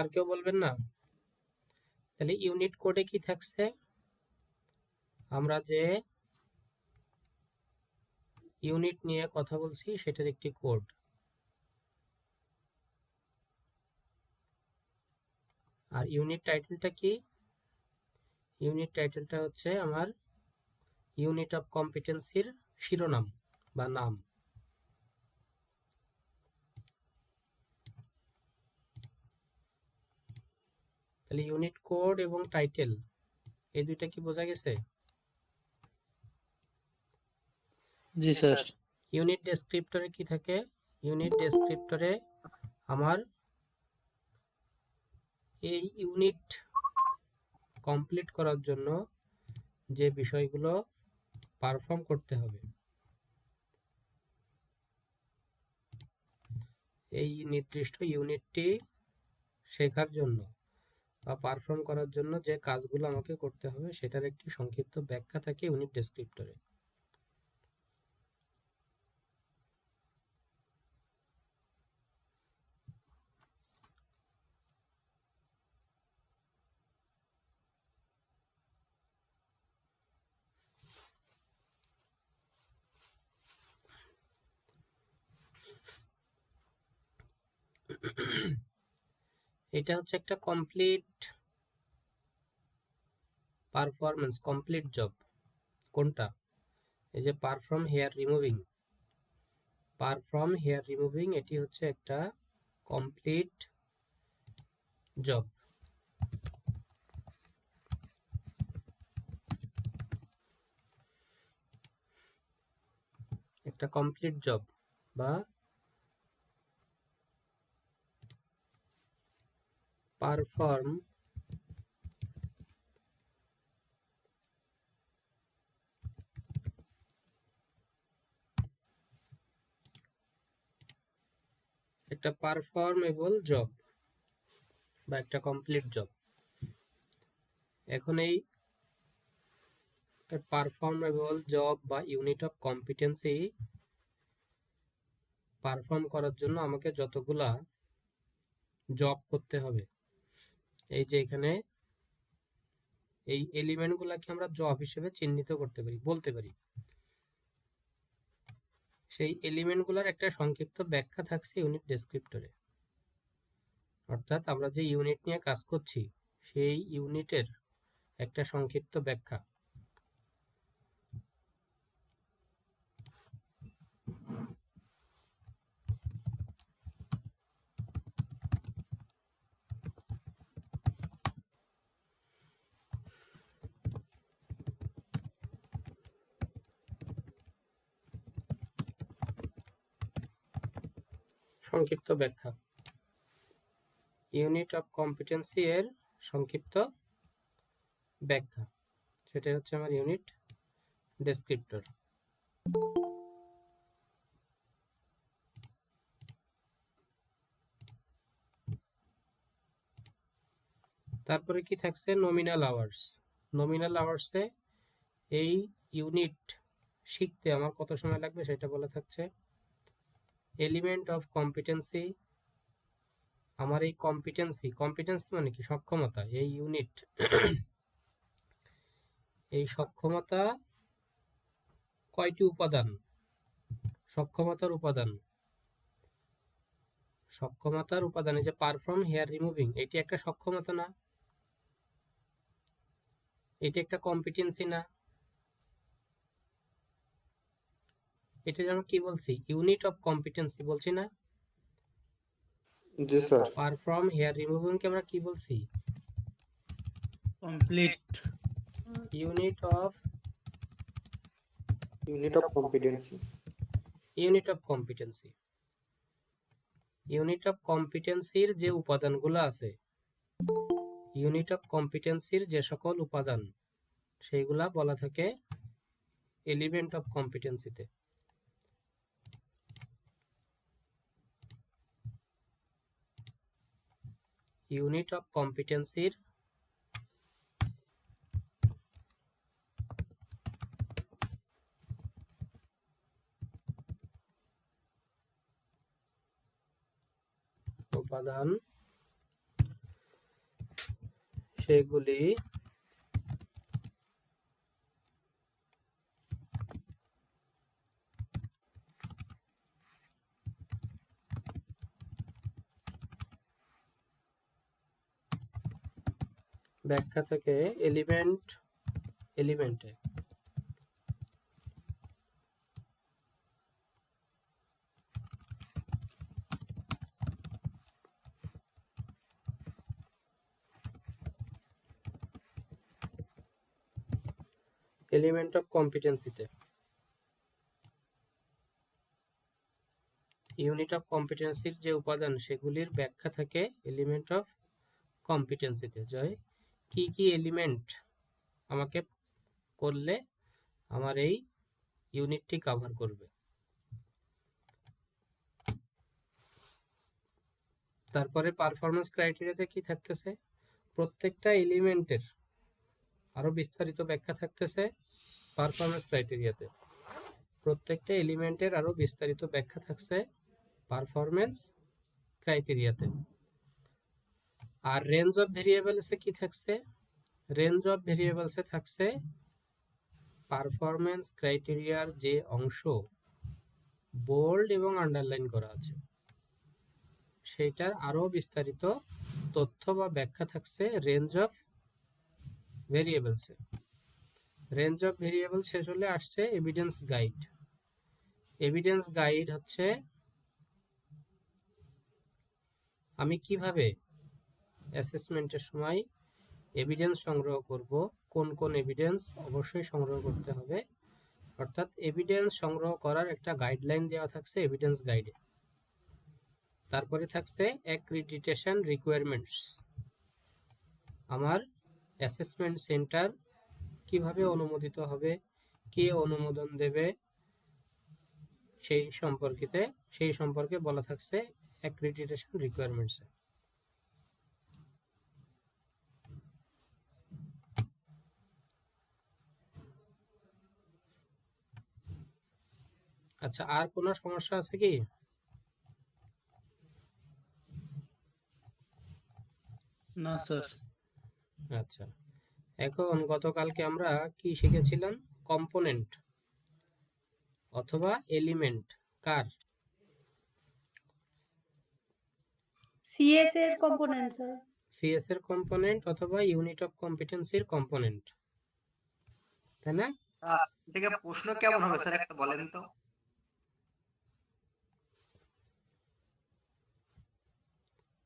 আর কেউ বলবেন না? তাহলে ইউনিট কোডে কি থাকছে? আমরা যে ইউনিট নিয়ে কথা বলছি সেটার একটি কোড। আর ইউনিট টাইটেলটা কি? ইউনিট টাইটেলটা হচ্ছে আমার ইউনিট অফ কম্পিটেন্সির শিরোনাম বা নাম। তাহলে ইউনিট কোড এবং টাইটেল এই দুইটা কি বোঝা গেছে? জি স্যার। ইউনিট ডেসক্রিপ্টরে কি থাকে? ইউনিট ডেসক্রিপ্টরে আমার এই ইউনিট কমপ্লিট করার জন্য যে বিষয়গুলো পারফর্ম করতে হবে, এই নির্দিষ্ট ইউনিটটি শেখার জন্য বা পারফর্ম করার জন্য যে কাজগুলো আমাকে করতে হবে সেটার একটি সংক্ষিপ্ত ব্যাখ্যা থাকে ইউনিট ডেসক্রিপ্টরে। এটা হচ্ছে একটা কমপ্লিট পারফরমেন্স, কমপ্লিট জব। কোনটা? এই যে perform hair removing, perform hair removing এটি হচ্ছে একটা কমপ্লিট জব। একটা কমপ্লিট জব বা পারফর্ম একটা পারফর্মেবল জব বা একটা কমপ্লিট জব। এখন এই পারফর্মেবল জব বা ইউনিট অফ কম্পিটেন্সি পারফর্ম করার জন্য আমাকে যতগুলা জব করতে হবে, এই যে এখানে এই এলিমেন্টগুলোকে আমরা জব হিসেবে চিহ্নিত করতে পারি, বলতে পারি। সেই এলিমেন্টগুলোর একটা সংক্ষিপ্ত ব্যাখ্যা থাকছে ইউনিট ডেসক্রিপ্টরে। অর্থাৎ আমরা যে ইউনিট নিয়ে কাজ করছি সেই ইউনিটের একটা সংক্ষিপ্ত ব্যাখ্যা। সংক্ষিপ্ত ব্যাখ্যা, ইউনিট অফ কম্পিটেন্সি এর সংক্ষিপ্ত ব্যাখ্যা, সেটাই হচ্ছে আমার ইউনিট ডেসক্রিপ্টর। তারপরে কি থাকছে? Nominal hours. নমিনাল আওয়ার্সে এই ইউনিট শিখতে আমার কত সময় লাগবে সেটা বলা থাকছে। এলিমেন্ট অফ কম্পিটেন্সি, আমার এই কম্পিটেন্সি, কম্পিটেন্সি মানে কি? সক্ষমতা। এই ইউনিট এই সক্ষমতা কয়টি উপাদান? সক্ষমতার উপাদান, সক্ষমতার উপাদান। এই যে পারফর্ম হেয়ার রিমুভিং এটি একটা সক্ষমতা না? এটি একটা কম্পিটেন্সি না? এটা যেন কি বলছি? ইউনিট অফ কম্পিটেন্সি বলছি না? জি স্যার। পারফর্ম হেয়ার রিমুভিং কে আমরা কি বলছি? Complete unit of unit of competency. Unit of competency. Unit of কম্পিটেন্সির যে উপাদানগুলো আছে, ইউনিট অফ কম্পিটেন্সির যে সকল উপাদান সেইগুলা বলা থাকে এলিমেন্ট অফ কম্পিটেন্সিতে। ইউনিট অফ কম্পিটেন্সির উপাদান সেগুলি ব্যাখ্যা থেকে এলিমেন্টে এলিমেন্ট অফ কম্পিটেন্সিতে ইউনিট অফ কম্পিটেন্সির যে উপাদান সেগুলির ব্যাখ্যা থাকে এলিমেন্ট অফ কম্পিটেন্সিতে। জয় কি কি এলিমেন্ট আমাকে করলে আমার এই ইউনিটটি কভার করবে। তারপরে পারফরম্যান্স ক্রাইটেরিয়াতে কি থাকতেছে, প্রত্যেকটা এলিমেন্টের আরো বিস্তারিত ব্যাখ্যা থাকতেছে পারফরম্যান্স ক্রাইটেরিয়াতে। প্রত্যেকটা এলিমেন্টের আরো বিস্তারিত ব্যাখ্যা থাকছে পারফরম্যান্স ক্রাইটেরিয়াতে। আর রেঞ্জ অফ ভেরিয়েবলসে কি থাকছে, রেঞ্জ অফ ভেরিয়েবলসে থাকছে পারফরম্যান্স ক্রাইটেরিয়ার যে অংশ বোল্ড এবং আন্ডারলাইন করা আছে সেইটার আরো বিস্তারিত তথ্য বা ব্যাখ্যা থাকছে রেঞ্জ অফ ভেরিয়েবলসে। রেঞ্জ অফ ভেরিয়েবল শেষ হলে আসছে এভিডেন্স গাইড। এভিডেন্স গাইড হচ্ছে আমি কিভাবে অ্যাসেসমেন্টের সময় এভিডেন্স সংগ্রহ করব, কোন কোন এভিডেন্স অবশ্যই সংগ্রহ করতে হবে, অর্থাৎ এভিডেন্স সংগ্রহ করার একটা গাইডলাইন দেওয়া থাকছে এভিডেন্স গাইডে। তারপরে থাকছে অ্যাক্রিডিটেশন রিকোয়ারমেন্টস, আমার অ্যাসেসমেন্ট সেন্টার কিভাবে অনুমোদিত হবে, কে অনুমোদন দেবে, সেই সম্পর্কে বলা থাকছে অ্যাক্রিডিটেশন রিকোয়ারমেন্টসে। আচ্ছা, আর কোনো সমস্যা আছে কি? না স্যার। আচ্ছা, এখন গতকালকে আমরা কি শিখেছিলাম, কম্পোনেন্ট অথবা এলিমেন্ট কার, সিএস এর কম্পোনেন্ট স্যার। সিএস এর কম্পোনেন্ট অথবা ইউনিট অফ কম্পিটেন্সির কম্পোনেন্ট, তাই না? এটাকে প্রশ্ন কেমন হবে স্যার একটা বলেন তো?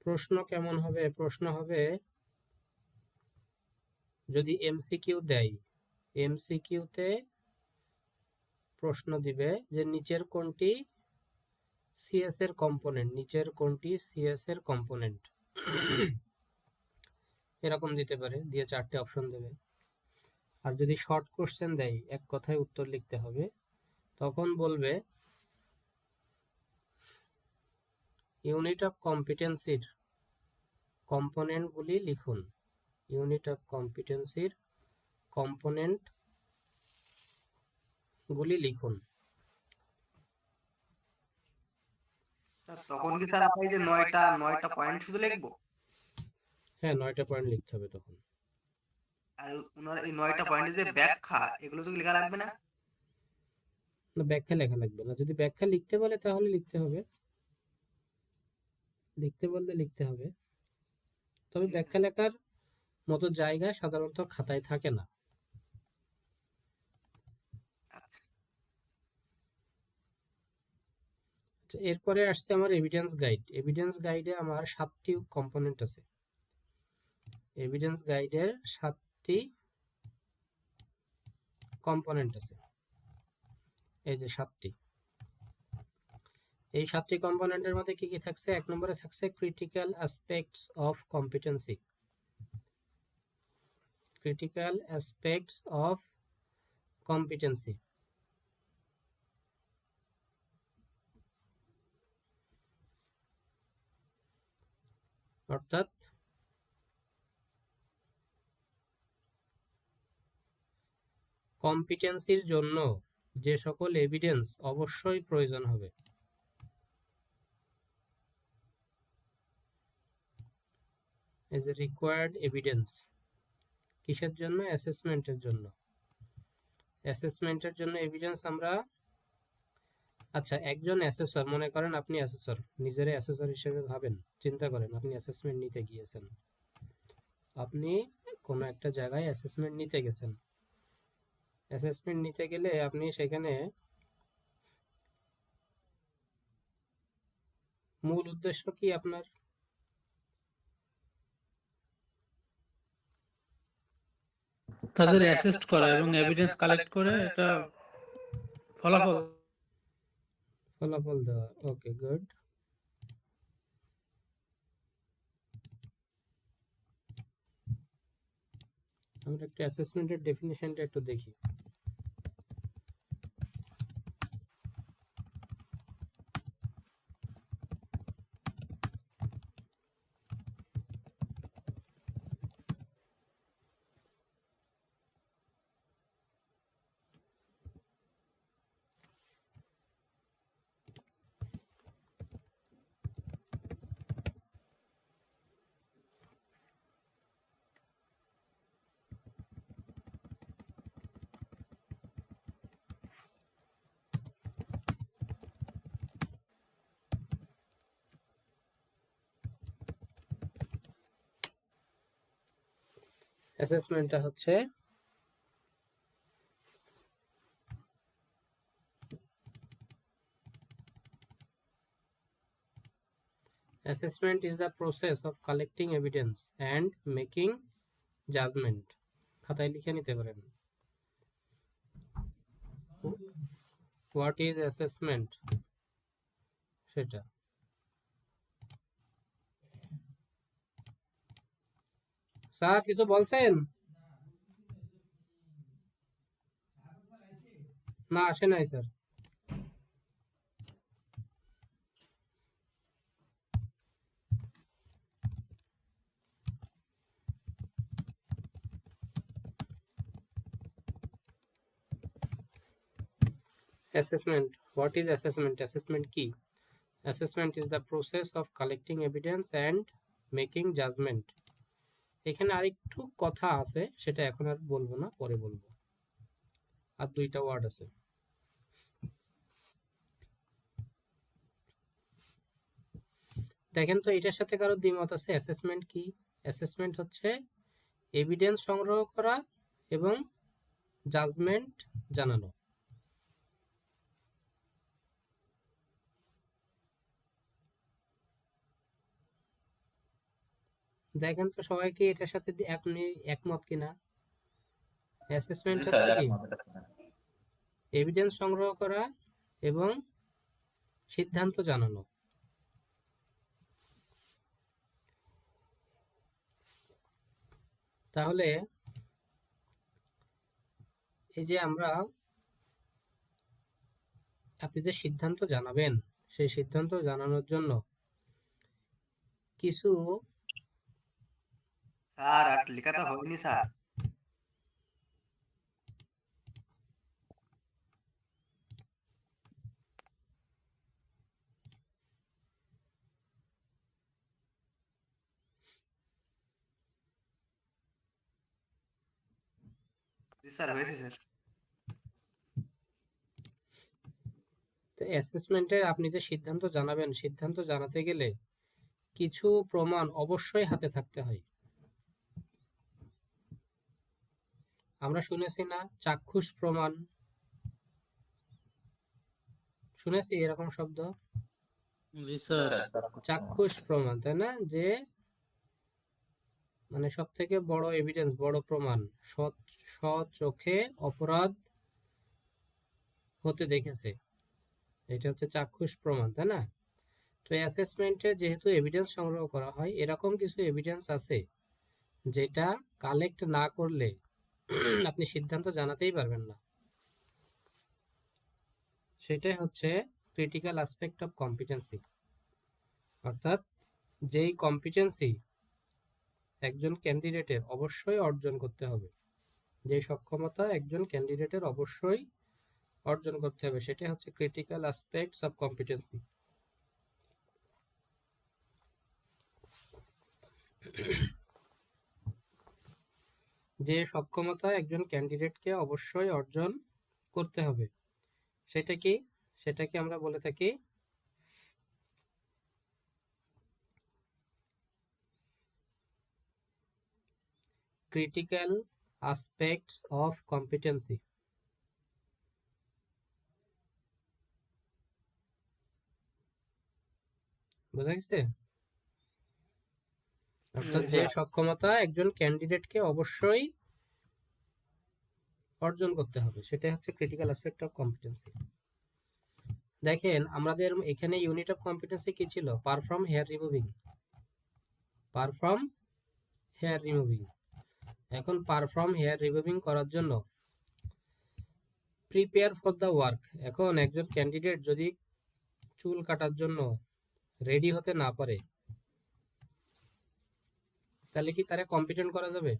প্রশ্ন কেমন হবে, প্রশ্ন হবে যদি এমসিকিউ দেয়, এমসিকিউতে প্রশ্ন দিবে যে নিচের কোনটি সিএস এর কম্পোনেন্ট, নিচের কোনটি সিএস এর কম্পোনেন্ট, এরকম দিতে পারে, দিয়ে 4টে অপশন দেবে। আর যদি শর্ট কোশ্চেন দেয়, এক কথায় উত্তর লিখতে হবে, তখন বলবে ইউনিট অফ কম্পিটেন্সির কম্পোনেন্টগুলি লিখুন, ইউনিট অফ কম্পিটেন্সির কম্পোনেন্টগুলি লিখুন। তখন কি স্যার আপনি যে নয়টা পয়েন্ট শুধু লিখবো? হ্যাঁ, 9টা পয়েন্ট লিখতে হবে তখন। আর ওনার এই 9টা পয়েন্টের যে ব্যাখ্যা এগুলো তো লেখা লাগবে না? না, ব্যাখ্যা লেখা লাগবে না। যদি ব্যাখ্যা লিখতে বলে তাহলে লিখতে হবে, লিখতে বললে লিখতে হবে। তবে ব্যাখ্যা লেখার মতো জায়গা সাধারণত খাতায় থাকে না। আচ্ছা, এরপরে আসছে আমার এভিডেন্স গাইড। এভিডেন্স গাইডে আমার 7টি কম্পোনেন্ট আছে। এভিডেন্স গাইডের 7টি কম্পোনেন্ট আছে, এই যে 7টি। এই 7টি কম্পোনেন্টের মধ্যে কি কি থাকছে, 1 নম্বরে থাকছে critical aspects of competency. Critical aspects of competency, অর্থাৎ কম্পিটেন্সির জন্য যে সকল এভিডেন্স অবশ্যই প্রয়োজন হবে, as a required evidence কিসের জন্য? অ্যাসেসমেন্টের জন্য। অ্যাসেসমেন্টের জন্য এভিডেন্স আমরা, আচ্ছা একজন অ্যাসেসর, মনে করেন আপনি অ্যাসেসর, নিজের অ্যাসেসর হিসেবে ভাবেন, চিন্তা করেন আপনি অ্যাসেসমেন্ট নিতে গিয়েছেন, আপনি কোনো একটা জায়গায় অ্যাসেসমেন্ট নিতে গেছেন। অ্যাসেসমেন্ট নিতে গেলে আপনি সেখানে মূল উদ্দেশ্য কি আপনার? তাদের অ্যাসেস্ট করা এবং এভিডেন্স কালেক্ট করে এটা ফলাফল ফলাফল দেওয়া। ওকে, গুড। আমরা একটু অ্যাসেসমেন্টের ডেফিনিশনটা একটু দেখি। অ্যাসেসমেন্টটা হচ্ছে assessment is the process of collecting evidence and making judgment. খাতায় লিখে নিতে পারেন। What is assessment? সেটা। স্যার কিছু বলছেন? না, আসে নাই sir. Assessment. What is assessment? Assessment কি? Assessment is the process of collecting evidence and making judgment. এখানে আরেকটু কথা আছে, সেটা এখন আর বলবো না, পরে বলবো। আর দুইটা ওয়ার্ড আছে। দেখেন তো এটার সাথে কারো দ্বিমত আছে? অ্যাসেসমেন্ট কি? অ্যাসেসমেন্ট হচ্ছে এভিডেন্স সংগ্রহ করা এবং জাজমেন্ট জানানো। দেখেন তো সবাই কি এটার সাথে আপনি একমত কিনা? অ্যাসেসমেন্ট হচ্ছে কি? এভিডেন্স সংগ্রহ করা এবং সিদ্ধান্ত জানানো। তাহলে এই যে আমরা, আপনি যে সিদ্ধান্ত জানাবেন, সেই সিদ্ধান্ত জানানোর জন্য কিছু, স্যার আর লেখা তো হয়নি স্যার। জি স্যার, হয়েছে স্যার। অ্যাসেসমেন্টের আপনি যে সিদ্ধান্ত জানাবেন, সিদ্ধান্ত জানাতে গেলে কিছু প্রমাণ অবশ্যই হাতে থাকতে হয়। আমরা শুনেছি না চাক্ষুষ প্রমাণ? শুনেছি এরকম শব্দ? জি স্যার। চাক্ষুষ প্রমাণ, তাই না? যে মানে সব থেকে বড় এভিডেন্স, বড় প্রমাণ, চোখে অপরাধ হতে দেখেছে, এটা হচ্ছে চাক্ষুষ প্রমাণ, তাই না? তো অ্যাসেসমেন্টে যেহেতু এভিডেন্স সংগ্রহ করা হয়, এরকম কিছু এভিডেন্স আছে যেটা কালেক্ট না করলে আপনি সিদ্ধান্ত জানাতেই পারবেন না। সেটাই হচ্ছে ক্রিটিক্যাল অ্যাসপেক্ট অফ কম্পিটেন্সি। অর্থাৎ যেই কম্পিটেন্সি একজন ক্যান্ডিডেটের অবশ্যই অর্জন করতে হবে, যে সক্ষমতা একজন ক্যান্ডিডেটের অবশ্যই অর্জন করতে হবে, সেটা হচ্ছে ক্রিটিক্যাল অ্যাসপেক্টস অফ কম্পিটেন্সি। যে সক্ষমতা একজন ক্যান্ডিডেটকে অবশ্যই অর্জন করতে হবে সেটাকে আমরা বলে থাকি ক্রিটিক্যাল অ্যাসপেক্টস অফ কম্পিটেন্সি। বোঝা গেছে? অর্থাৎ যে সক্ষমতা একজন ক্যান্ডিডেটকে অবশ্যই অর্জন করতে হবে সেটাই হচ্ছে ক্রিটিক্যাল অ্যাসপেক্ট অফ কম্পিটেন্সি। দেখেন আমাদের এখানে ইউনিট অফ কম্পিটেন্সি কি ছিল? Perform hair removing. Perform hair removing. এখন পারফর্ম হেয়ার রিমুভিং করার জন্য প্রিপেয়ার ফর দ্য ওয়ার্ক। এখন একজন ক্যান্ডিডেট যদি চুল কাটার জন্য রেডি হতে না পারে তাহলে কি তারা কম্পিটেন্ট করা যাবে?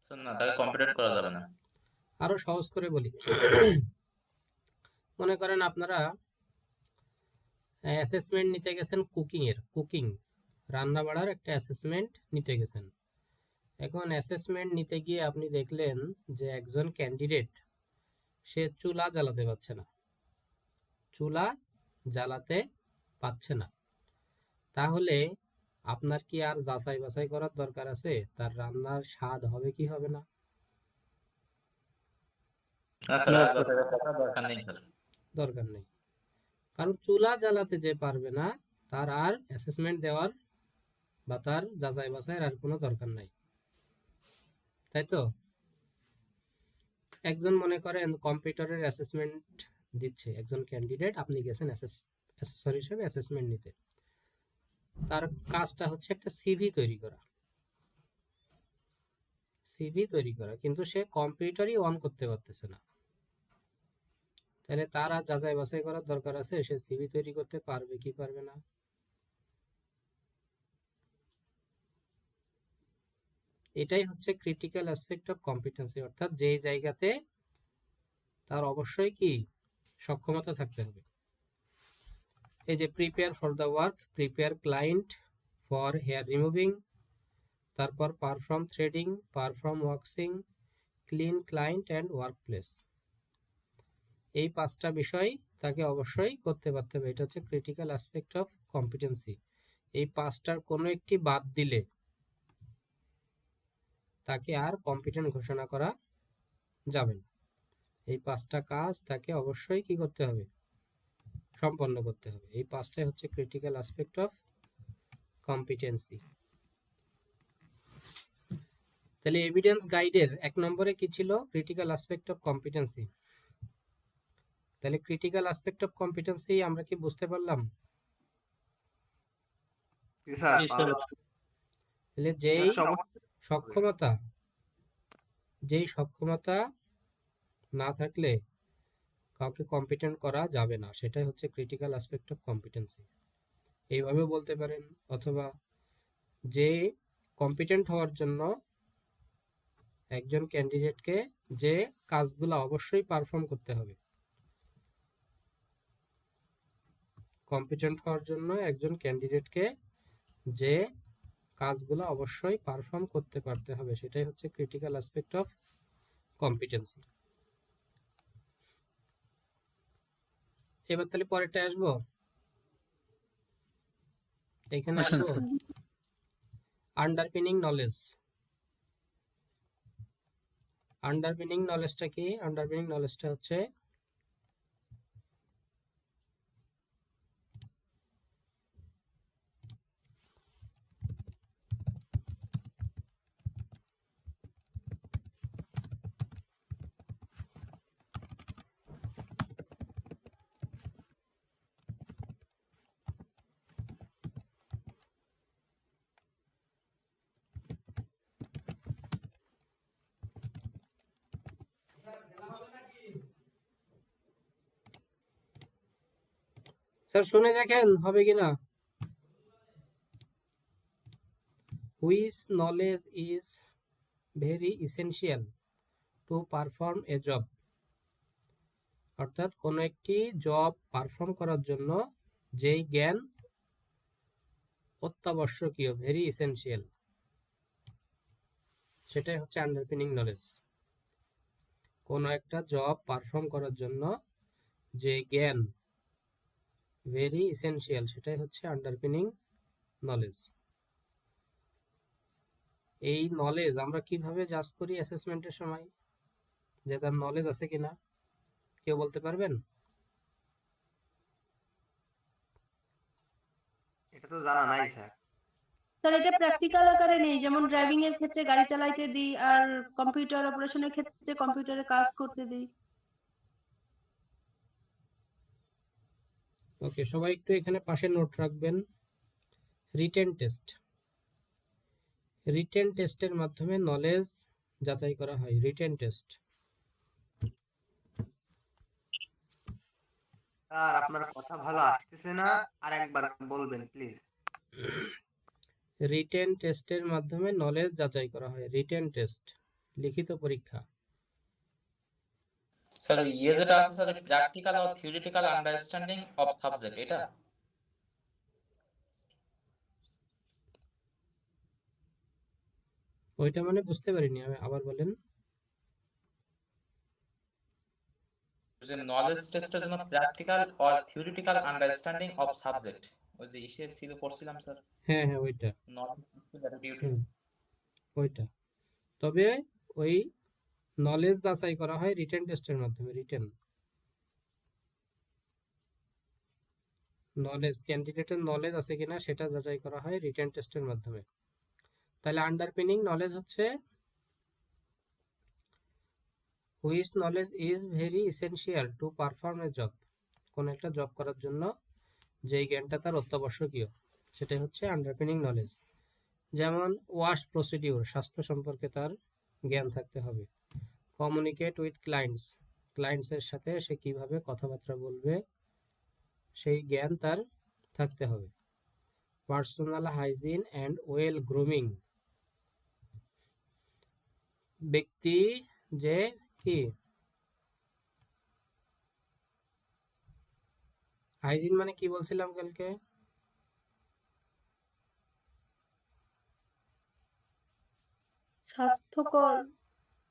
স্যার না, তাকে কম্পিটিট করা যাবে না। আরো সহজ করে বলি, মনে করেন আপনারা অ্যাসেসমেন্ট নিতে গেছেন কুকিং রান্না বাড়ার একটা অ্যাসেসমেন্ট নিতে গেছেন। এখন অ্যাসেসমেন্ট নিতে গিয়ে আপনি দেখলেন যে একজন ক্যান্ডিডেট সে চুলা জ্বালাতে পারছে না, তাহলে আপনার কি আর যাচাই বাছাই করার দরকার আছে তার রান্নার স্বাদ হবে কি হবে না? না স্যার, আর যাচাই করার দরকার নেই স্যার। দরকার নেই, কারণ চুলা জ্বালাতে যে পারবে না তার আর অ্যাসেসমেন্ট দেওয়ার বা তার যাচাই বাছাইয়ের আর কোনো দরকার নাই, তাই তো? একজন মনে করেন কম্পিউটারের অ্যাসেসমেন্ট দিচ্ছে একজন ক্যান্ডিডেট, আপনি গেছেন অ্যাসেসর হিসেবে অ্যাসেসমেন্ট নিতে। তার কাজটা হচ্ছে একটা সিভি তৈরি করা, কিন্তু সে কম্পিউটারই অন করতে পারতেছে না, তাহলে তার আর যাচাই বাছাই করার দরকার আছে সে সিভি তৈরি করতে পারবে কি পারবে না? এটাই হচ্ছে ক্রিটিক্যাল অ্যাসপেক্ট অফ কম্পিটেন্সি, অর্থাৎ যেই জায়গাতে তার অবশ্যই কি সক্ষমতা থাকতে হবে। এই যে prepare for the work, prepare client for hair removing, তারপর perform threading, perform waxing, clean client and work place, এই 5টা বিষয় তাকে অবশ্যই করতে পারতে হবে। এটা হচ্ছে ক্রিটিক্যাল অ্যাসপেক্ট অফ কম্পিটেন্সি। এই 5টার কোনো একটি বাদ দিলে তাকে আর কম্পিটেন্ট ঘোষণা করা যাবে না। এই 5টা কাজ তাকে অবশ্যই কি করতে হবে? সম্পন্ন করতে হবে। এই 5টাই হচ্ছে ক্রিটিক্যাল অ্যাসপেক্ট অফ কম্পিটেন্সি। তাহলে এভিডেন্স গাইডের 1 নম্বরে কি ছিল? Critical aspect of competency. তাহলে ক্রিটিক্যাল অ্যাসপেক্ট অফ কম্পিটেন্সি আমরা কি বুঝতে পারলাম? জি স্যার। জি স্যার। তাহলে যেই হচ্ছে অবশ্যই সক্ষমতা না থাকলে কাউকে কম্পিটেন্ট করা যাবে না, সেটাই হচ্ছে ক্রিটিক্যাল অ্যাসপেক্ট অফ কম্পিটেন্সি। এইভাবেও বলতে পারেন, অথবা যে কম্পিটেন্ট হওয়ার জন্য একজন ক্যান্ডিডেটকে যে কাজগুলো অবশ্যই পারফর্ম করতে হবে, কম্পিটেন্ট হওয়ার জন্য একজন ক্যান্ডিডেটকে যে কাজগুলো অবশ্যই পারফর্ম করতে পারতে হবে, সেটাই হচ্ছে ক্রিটিক্যাল অ্যাসপেক্ট অফ কম্পিটেন্সি। এবার তাহলে পরেরটা আসবো, এখানে আসেন আসবো স্যার। আন্ডারপিনিং নলেজ। আন্ডারপিনিং নলেজটা কি? আন্ডারপিনিং নলেজটা হচ্ছে স্যার শুনে দেখেন হবে কিনা। Which knowledge is very essential two perform a job. অর্থাৎ কোনো একটি জব পারফর্ম করার জন্য যেই জ্ঞান অত্যাবশ্যকীয়, ভেরি এসেনশিয়াল, সেটাই হচ্ছে আন্ডারপিনিং নলেজ। কোনো একটা জব পারফর্ম করার জন্য যে জ্ঞান ভেরি এসেনশিয়াল, সেটাই হচ্ছে আন্ডারপিনিং নলেজ। এই নলেজ আমরা কিভাবে জাজ করি অ্যাসেসমেন্টের সময়, যে তার নলেজ আছে কিনা? কেউ বলতে পারবেন? এটা তো জানা নাই স্যার। স্যার এটা প্র্যাকটিক্যাল আকারে নেই, যেমন ড্রাইভিং এর ক্ষেত্রে গাড়ি চালাইতে দিই আর কম্পিউটার অপারেশনের ক্ষেত্রে কম্পিউটারে কাজ করতে দিই। ওকে, সবাই একটু এখানে পাশে নোট রাখবেন। রিটেন টেস্ট, রিটেন টেস্টের মাধ্যমে নলেজ যাচাই করা হয়। রিটেন টেস্ট, স্যার আপনার কথা ভালো আসতেছে না, আর একবার বলবেন প্লিজ। রিটেন টেস্টের মাধ্যমে নলেজ যাচাই করা হয়। রিটেন টেস্ট, লিখিত পরীক্ষা। স্যার ইয়ে যেটা আছে স্যার, প্র্যাকটিক্যাল আর থিওরিটিক্যাল আন্ডারস্ট্যান্ডিং অফ সাবজেক্ট, এটা ওইটা মানে বুঝতে পারিনি, আমি আবার বলেন। যে নলেজ টেস্টের জন্য practical or theoretical understanding of subject, ওই যে ইসে ছিল পড়ছিলাম স্যার, হ্যাঁ হ্যাঁ, ওইটা। Knowledge duty. হুম, ওইটা। তবে ওই নলেজ যাচাই করা হয় রিটেন টেস্টের মাধ্যমে। রিটেন নলেজ, ক্যান্ডিডেটের নলেজ আছে কিনা সেটা যাচাই করা হয় রিটেন টেস্টের মাধ্যমে। তাহলে আন্ডারপিনিং নলেজ হচ্ছে which knowledge is very essential to perform a job. কোন একটা জব করার জন্য যেই জ্ঞানটা তার অত্যাবশ্যকীয়, সেটাই হচ্ছে আন্ডারপিনিং নলেজ। যেমন ওয়াশ প্রসিডিউর, স্বাস্থ্য সম্পর্কে তার জ্ঞান থাকতে হবে। কমিউনিকেট উইথ ক্লায়েন্টস, ক্লায়েন্টসের সাথে সে কিভাবে কথাবার্তা বলবে সেই জ্ঞান তার থাকতে হবে। Personal hygiene and well grooming, ব্যক্তি যে কি হাইজিন মানে কি বলছিলাম কালকে? স্বাস্থ্যকর,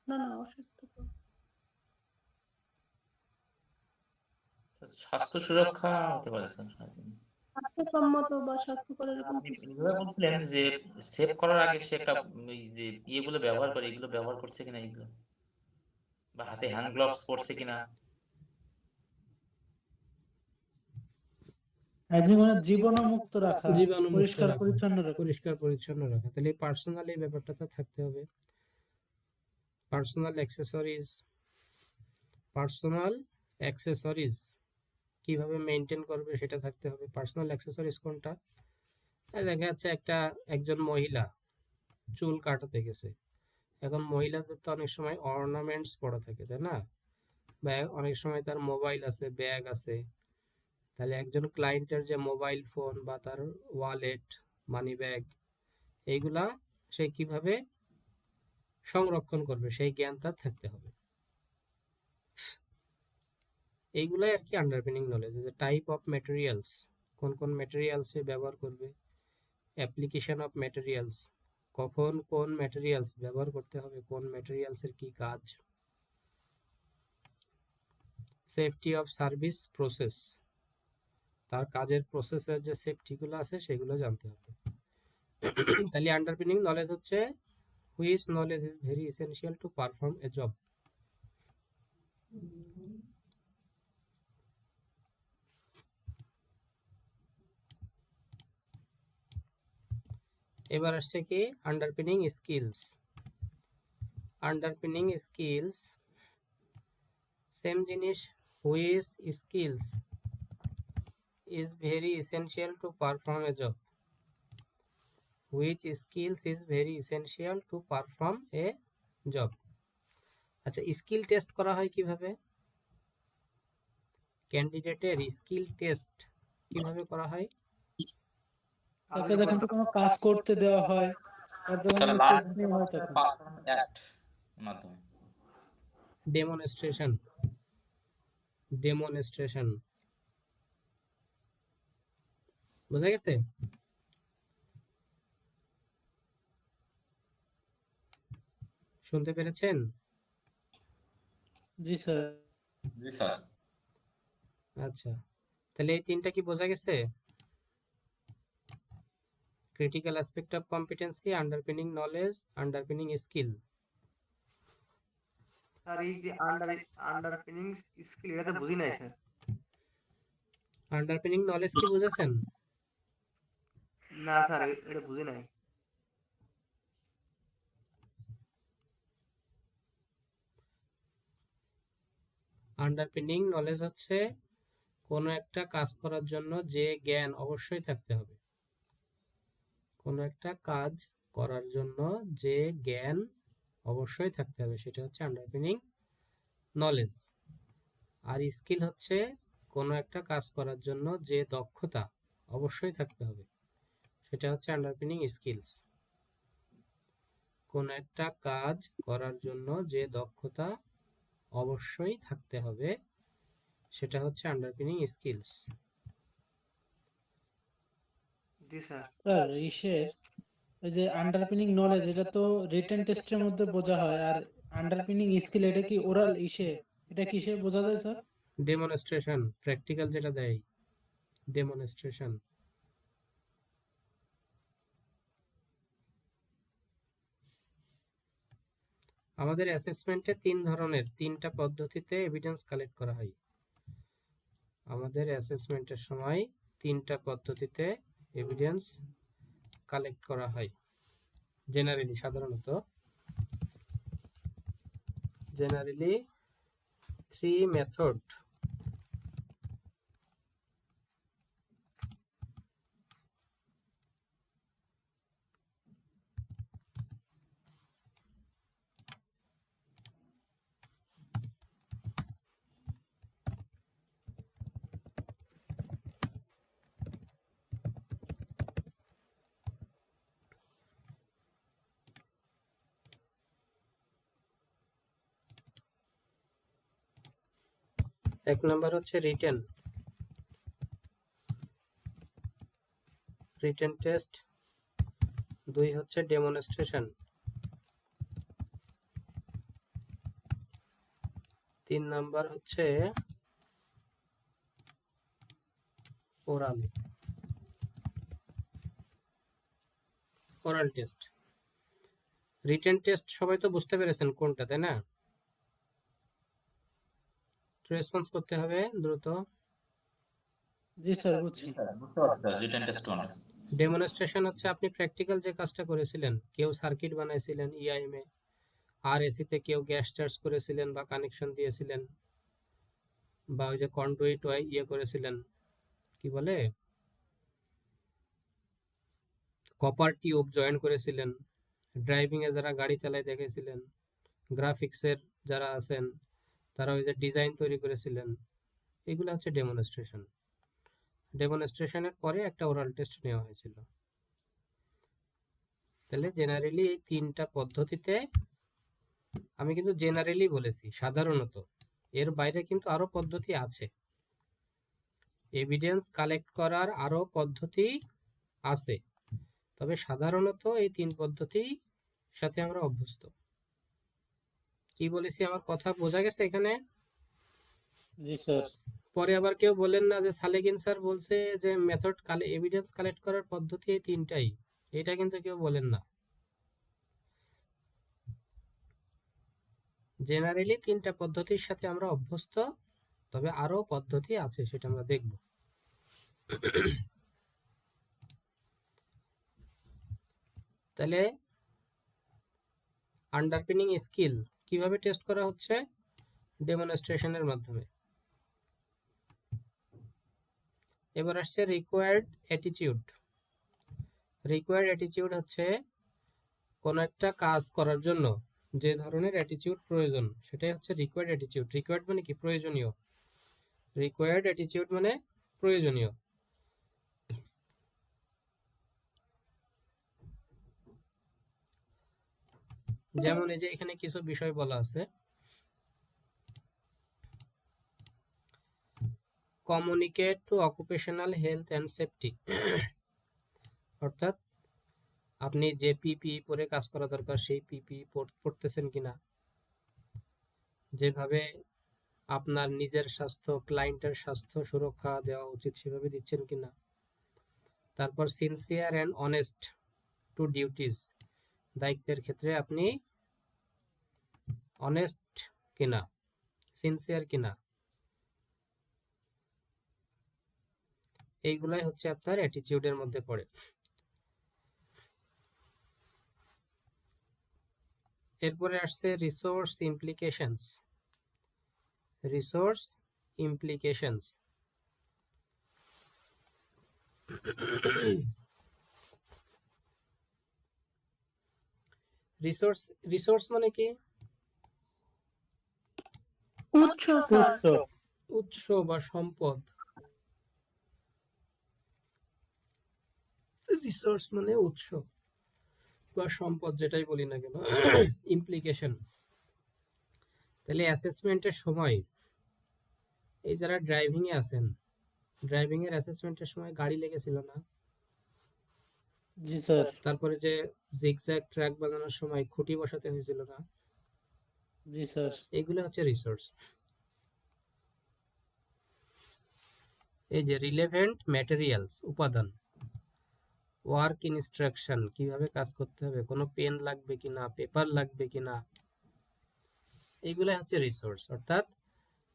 না না অস্বাস্থ্যকর, স্বাস্থ্য সুরক্ষা হতে পারে স্যার। স্বাস্থ্যসম্মত বা স্বাস্থ্যকর এরকম আপনি কিছু। এভাবে বলছিলেন যে সেভ করার আগে সে একটা ওই যে ইয়েগুলো ব্যবহার করে, এগুলো ব্যবহার করছে কিনা, এগুলো বা হাতে হ্যান্ড গ্লাভস পরছে কিনা। মানে জীবাণুমুক্ত রাখা, জীবাণুমুক্ত পরিষ্কার রাখা, পরিচ্ছন্ন রাখা। পরিষ্কার পরিচ্ছন্ন রাখা। তাহলে পার্সোনাল এই ব্যাপারটা তো থাকতে হবে। পার্সোনাল অ্যাক্সেসরিজ, পার্সোনাল অ্যাক্সেসরিজ কিভাবে মেনটেন করবে সেটা থাকতে হবে। পার্সোনাল অ্যাক্সেসরিজ কোনটা? দেখা যাচ্ছে একজন মহিলা চুল কাটাতে গেছে, এখন মহিলাদের তো অনেক সময় অর্নামেন্টস পরা থাকে, তাই না? বা অনেক সময় তার মোবাইল আছে, ব্যাগ আছে। তাহলে একজন ক্লায়েন্টের যে মোবাইল ফোন বা তার ওয়ালেট, মানি ব্যাগ, এইগুলা সে কিভাবে সংরক্ষণ করবে সেই জ্ঞান তার থাকতে হবে। এইগুলাই আর কি আন্ডারপিনিং নলেজ। যে টাইপ অফ ম্যাটেরিয়ালস, কোন কোন ম্যাটেরিয়ালস সে ব্যবহার করবে, অ্যাপ্লিকেশন অফ ম্যাটেরিয়ালস, কখন কোন ম্যাটেরিয়ালস ব্যবহার করতে হবে, কোন ম্যাটেরিয়ালসের কি কাজ, সেফটি অফ সার্ভিস প্রসেস, তার কাজের প্রসেসের যে সেফটিগুলো আছে সেগুলো জানতে হবে। তাহলে আন্ডারপিনিং নলেজ হচ্ছে which knowledge is very essential to perform a job. এবার আসছে কি underpinning skills. Underpinning skills same জিনিস, which skills is very essential to perform a job. Which skills is very essential to perform a job? আচ্ছা, skill test করা হয় কিভাবে? ক্যান্ডিডেটের skill test কিভাবে করা হয়? তাকে যখন কোনো কাজ করতে দেওয়া হয়, তার যখন স্যার test নেওয়া হয় তখন। পারফর্ম অ্যাক্ট মাধ্যমে। Demonstration, demonstration. বোঝা গেছে? শুনতে পেরেছেন? জি স্যার। জি স্যার। আচ্ছা, তাহলে এই তিনটা কি বোঝা গেছে? Critical aspect of competency, আন্ডারপিনিং knowledge, আন্ডারপিনিং skill. Sir এই যে আন্ডারপিনিং স্কিল এটা তো বুঝি নাই স্যার। আন্ডারপিনিং নলেজ কি বুঝেছেন? না স্যার এটা বুঝি নাই। আন্ডারপিনিং নলেজ হচ্ছে কোনো একটা কাজ করার জন্য যে জ্ঞান অবশ্যই থাকতে হবে। কোনো একটা কাজ করার জন্য যে জ্ঞান অবশ্যই থাকতে হবে সেটা হচ্ছে আন্ডারপিনিং নলেজ। আর স্কিল হচ্ছে কোনো একটা কাজ করার জন্য যে দক্ষতা অবশ্যই থাকতে হবে সেটা হচ্ছে আন্ডারপিনিং স্কিলস। কোনো একটা কাজ করার জন্য যে দক্ষতা অবশ্যই থাকতে হবে সেটা হচ্ছে আন্ডারপিনিং স্কিলস। জি স্যার। স্যার এই যে আন্ডারপিনিং নলেজ এটা তো রিটেন টেস্টের মধ্যে বোঝা হয়, আর আন্ডারপিনিং স্কিল এটা কি ওরাল এটা কিসে বোঝা যায় স্যার? ডেমনস্ট্রেশন, প্র্যাকটিক্যাল যেটা দেয়, ডেমনস্ট্রেশন। আমাদের অ্যাসেসমেন্টে তিনটা পদ্ধতিতে এভিডেন্স কালেক্ট করা হয়। আমাদের অ্যাসেসমেন্টের সময় তিনটা পদ্ধতিতে এভিডেন্স কালেক্ট করা হয় জেনারেলি, জেনারেলি 3 মেথড। এক নাম্বার হচ্ছে রিটেন টেস্ট, 2 হচ্ছে ডেমনস্ট্রেশন, 3 নাম্বার হচ্ছে ওরাল টেস্ট। রিটেন টেস্ট সবাই তো বুঝতে পেরেছেন কোনটা, তাই না? রেসপন্স করতে হবে দ্রুত। জি স্যার বুঝছি। বুঝতে পারছি স্যার, রিটেন টেস্ট কোনটা? ডেমনস্ট্রেশন হচ্ছে আপনি প্র্যাকটিক্যাল যে কাজটা করেছিলেন, কেউ সার্কিট বানাইছিলেন ইআইএমে, আর এসিতে কেউ গ্যাস চার্জ করেছিলেন বা কানেকশন দিয়েছিলেন, বা ওই যে কন্ডুইট করেছিলেন, কি বলে, কপার টিউব জয়েন করেছিলেন, ড্রাইভিং এ যারা গাড়ি চালায় দেখেছিলেন, গ্রাফিক্সের যারা আছেন তারা ওই যে ডিজাইন তৈরি করেছিলেন, এগুলো হচ্ছে ডেমনস্ট্রেশন। ডেমনস্ট্রেশনের পরে একটা ওরাল টেস্ট নেওয়া হয়েছিল। তাহলে জেনারেলি এই তিনটা পদ্ধতিতে, আমি কিন্তু জেনারেলি বলেছি, সাধারণত, এর বাইরে কিন্তু আরো পদ্ধতি আছে, এভিডেন্স কালেক্ট করার আরো পদ্ধতি আছে, তবে সাধারণত এই 3 পদ্ধতির সাথে আমরা অভ্যস্ত। কি বলেছি আমার কথা বোঝা গেছে এখানে? জি স্যার। পরে আবার কেউ বলেন না যে সালেকিন স্যার বলছে যে এভিডেন্স কালেক্ট করার পদ্ধতি এই 3টাই, এটা কিন্তু কেউ বলেন না। জেনারেলি 3টা পদ্ধতির সাথে আমরা অভ্যস্ত, তবে আরো পদ্ধতি আছে, সেটা আমরা দেখব। তাহলে আন্ডারপিনিং স্কিল কিভাবে টেস্ট করা হচ্ছে? ডেমনস্ট্রেশনের মাধ্যমে। এবার আসছে রিকোয়ার্ড অ্যাটিটিউড। রিকোয়ার্ড অ্যাটিটিউড হচ্ছে কোনো একটা কাজ করার জন্য যে ধরনের অ্যাটিটিউড প্রয়োজন সেটাই হচ্ছে রিকোয়ার্ড অ্যাটিটিউড। রিকোয়ার্ড মানে কি? প্রয়োজনীয়। রিকোয়ার্ড অ্যাটিটিউড মানে প্রয়োজনীয়। যেমন এই যে এখানে কিছু বিষয় বলা আছে, communicate two occupational health and safety, অর্থাৎ আপনি যে পিপি পরে কাজ করা দরকার সেই পিপি পড়তেছেন কিনা, যেভাবে আপনার নিজের স্বাস্থ্য ক্লায়েন্টের স্বাস্থ্য সুরক্ষা দেওয়া উচিত সেভাবে দিচ্ছেন কিনা। তারপর sincere and honest to duties, দায়িত্বের ক্ষেত্রে আপনি অনেস্ট কিনা, সিনসিয়ার কিনা, এইগুলাই হচ্ছে আপনার অ্যাটিটিউডের মধ্যে পড়ে। এরপরে আসছে resource implications. Resource implications resource মানে কি? উৎস স্যার। উৎস বা সম্পদ। রিসোর্স মানে উৎস বা সম্পদ, যেটাই বলি না কেন। ইমপ্লিকেশন, তাহলে অ্যাসেসমেন্টের সময় এই যারা ড্রাইভিং এ আছেন, ড্রাইভিং এর অ্যাসেসমেন্টের সময় গাড়ি লেগেছিল না? জি স্যার। তারপরে যে জিগজ্যাগ ট্র্যাক বানানোর সময় খুঁটি বসাতে হয়েছিল না? জি স্যার। এগুলো হচ্ছে রিসোর্স। এই যে রিলেভেন্ট ম্যাটেরিয়ালস, উপাদান, ওয়ার্ক ইনস্ট্রাকশন, কিভাবে কাজ করতে হবে, কোনো পেন লাগবে কিনা, পেপার লাগবে কিনা, এইগুলো হচ্ছে রিসোর্স। অর্থাৎ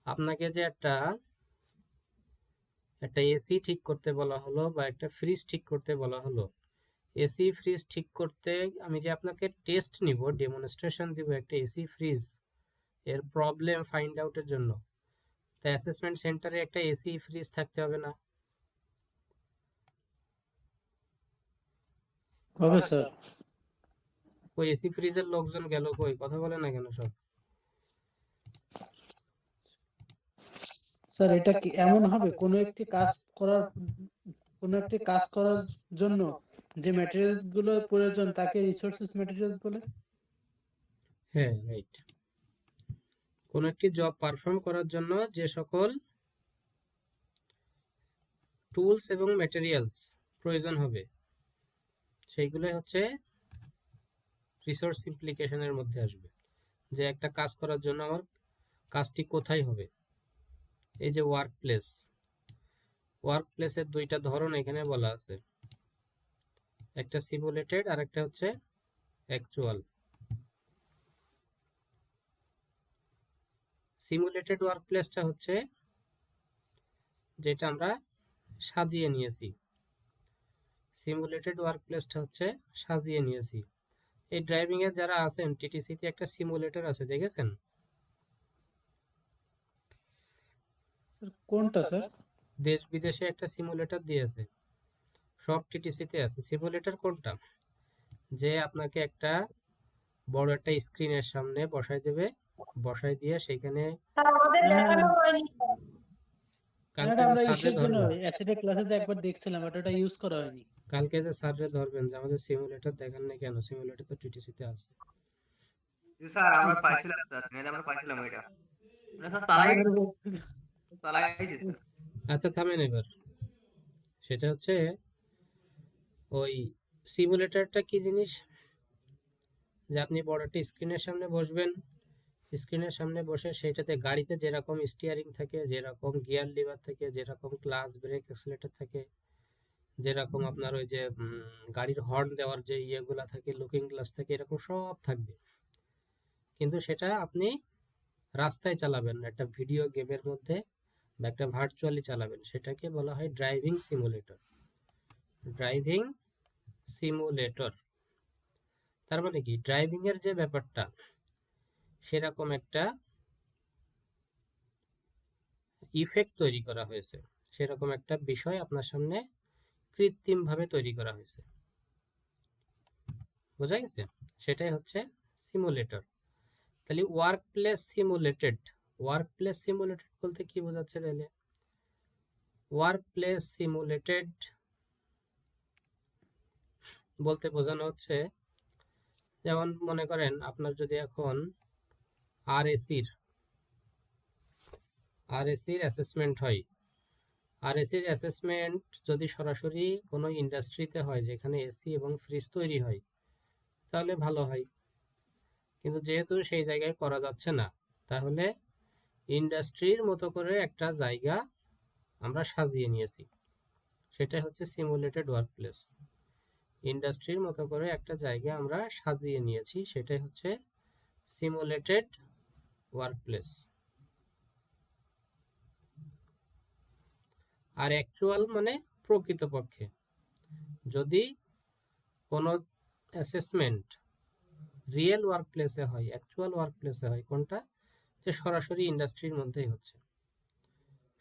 আপনাকে যে একটা এসি ঠিক করতে বলা হলো বা একটা ফ্রিজ ঠিক করতে বলা হলো, এসি ফ্রিজ ঠিক করতে আমি যে আপনাকে টেস্ট নিব, ডেমনস্ট্রেশন দিব একটা এসি ফ্রিজ এর প্রবলেম ফাইন্ড আউটের জন্য, তো অ্যাসেসমেন্ট সেন্টারে একটা এসি ফ্রিজ থাকতে হবে না? হবে স্যার। ওই এসি ফ্রিজের লোকজন গেল কই? কথা বলে না কেন সব? স্যার এটা কি এমন হবে কোনো একটি কাজ করার জন্য যে ম্যাটেরিয়ালস গুলো প্রয়োজন তাকে রিসোর্সেস ম্যাটেরিয়ালস বলে? হ্যাঁ, রাইট। কোন একটি জব পারফর্ম করার জন্য যে সকল টুলস এবং ম্যাটেরিয়ালস প্রয়োজন হবে সেইগুলোই হচ্ছে রিসোর্স ইমপ্লিকেশনের মধ্যে আসবে। যে একটা কাজ করার জন্য আমার কাজটি কোথায় হবে। এই যে ওয়ার্ক প্লেস, ওয়ার্ক প্লেসের দুইটা ধরন এখানে বলা আছে, একটা সিমুলেটেড আর একটা হচ্ছে অ্যাকচুয়াল। সিমুলেটেড ওয়ার্ক প্লেসটা হচ্ছে যেটা আমরা সাজিয়ে নিয়েছি, সিমুলেটেড ওয়ার্ক প্লেসটা হচ্ছে সাজিয়ে নিয়েছি। এই ড্রাইভিং এর যারা আছেন টিটিসিতে একটা সিমুলেটর আছে, দেখেছেন? স্যার কোনটা স্যার? দেশ বিদেশে একটা সিমুলেটর দিয়েছে, সব টিটিসিতে আছে। সিমুলেটর কোনটা? যে আপনাকে একটা বড় একটা স্ক্রিনের সামনে বসাই দেবে, বসাই দিয়ে সেখানে স্যার আমাদের দেখানো হয়নি। কালকে এটা যে আমরা স্যাররে ইসের জন্য ধরবেন, অ্যাসিডের ক্লাসে একবার দেখছিলাম, বাট ওটা ইউজ করা হয়নি। কালকে যে স্যাররে ধরবেন যে আমাদের সিমুলেটর দেখান না কেন, সিমুলেটর তো টিটিসিতে আছে। জি স্যার, আমরা পাইছিলাম স্যার, মেলে আমরা পাইছিলাম এটা। আমরা স্যার চালাইছি স্যার। আচ্ছা থামেন এবার। সেটা হচ্ছে ওই সিমুলেটরটা কি জিনিস, যে আপনি বড় একটা স্ক্রিনের সামনে বসবেন, স্ক্রিনের সামনে বসে সেইটাতে গাড়িতে যেরকম স্টিয়ারিং থাকে, যেরকম গিয়ার লিভার থাকে, যেরকম ক্লাচ ব্রেক অ্যাক্সিলারেটর থাকে, যেরকম আপনার ওই যে গাড়ির হর্ন দেওয়ার যে ইয়েগুলা থাকে, লুকিং গ্লাস থাকে, এরকম সব থাকবে। কিন্তু সেটা আপনি রাস্তায় চালাবেন না, একটা ভিডিও গেমের মধ্যে বা একটা ভার্চুয়ালি চালাবেন, সেটাকে বলা হয় ড্রাইভিং সিমুলেটর। ড্রাইভিং সিমুলেটর তার মানে কি, ড্রাইভিং এর যে ব্যাপারটা সেরকম একটা ইফেক্ট তৈরি করা হয়েছে, সেরকম একটা বিষয় আপনার সামনে কৃত্রিমভাবে তৈরি করা হয়েছে। বোঝা গেছে? সেটাই হচ্ছে সিমুলেটর। তাহলে work place simulated, work place simulated বলতে কি বোঝাচ্ছে তাহলে? ওয়ার্ক প্লেস সিমুলেটেড বলতে বোঝানো হচ্ছে, যেমন মনে করেন আপনার যদি এখন আরএসির অ্যাসেসমেন্ট হয়, আর এসির অ্যাসেসমেন্ট যদি সরাসরি কোনো ইন্ডাস্ট্রিতে হয় যেখানে এসি এবং ফ্রিজ তৈরি হয় তাহলে ভালো হয়, কিন্তু যেহেতু সেই জায়গায় করা যাচ্ছে না, তাহলে ইন্ডাস্ট্রির মতো করে একটা জায়গা আমরা সাজিয়ে নিয়েছি, সেটাই হচ্ছে সিমুলেটেড ওয়ার্কপ্লেস। ইন্ডাস্ট্রির মতো করে একটা জায়গা আমরা সাজিয়ে নিয়েছি, সেটাই হচ্ছে সিমুলেটেড ওয়ার্কপ্লেস। আর অ্যাকচুয়াল মানে প্রকৃতপক্ষে যদি কোনো অ্যাসেসমেন্ট রিয়েল ওয়ার্কপ্লেসে হয়, অ্যাকচুয়াল ওয়ার্কপ্লেসে হয়, কোনটা যে সরাসরি ইন্ডাস্ট্রির মধ্যেই হচ্ছে,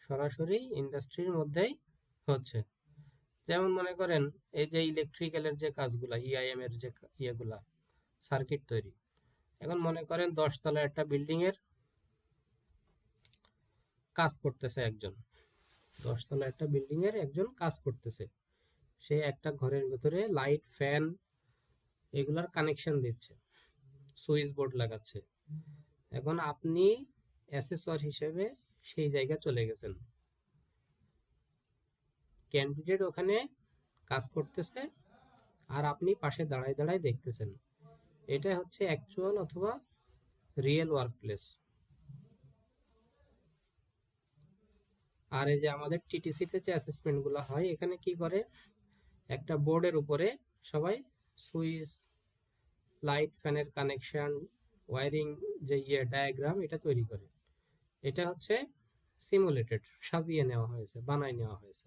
সরাসরি ইন্ডাস্ট্রির মধ্যেই হচ্ছে। যেমন মনে করেন এই যে ইলেকট্রিক্যালের যে কাজগুলা, ইআইএম এর যে ইয়েগুলা, সার্কিট তৈরি, এখন মনে করেন 10 তলা একটা বিল্ডিং এর কাজ করতেছে একজন, 10 তলা একটা বিল্ডিং এর একজন কাজ করতেছে, সে একটা ঘরের ভিতরে লাইট, ফ্যান এগুলার কানেকশন দিচ্ছে, সুইচ বোর্ড লাগাচ্ছে। এখন আপনি অ্যাসেসর হিসেবে সেই জায়গা চলে গেছেন, ক্যান্ডিডেট ওখানে কাজ করতেছে আর আপনি পাশে দাঁড়ায় দাঁড়ায় দেখতেছেন, এটা হচ্ছে অ্যাকচুয়াল অথবা রিয়েল ওয়ার্কপ্লেস। আর এই যে আমাদের টিটিসিতে যে অ্যাসেসমেন্টগুলো হয়, এখানে কি করে, একটা বোর্ডের উপরে সবাই সুইচ, লাইট, ফ্যানের কানেকশন, ওয়্যারিং যে ডায়াগ্রাম এটা তৈরি করে, এটা হচ্ছে সিমুলেটেড, সাজিয়ে নেওয়া হয়েছে, বানাই নেওয়া হয়েছে।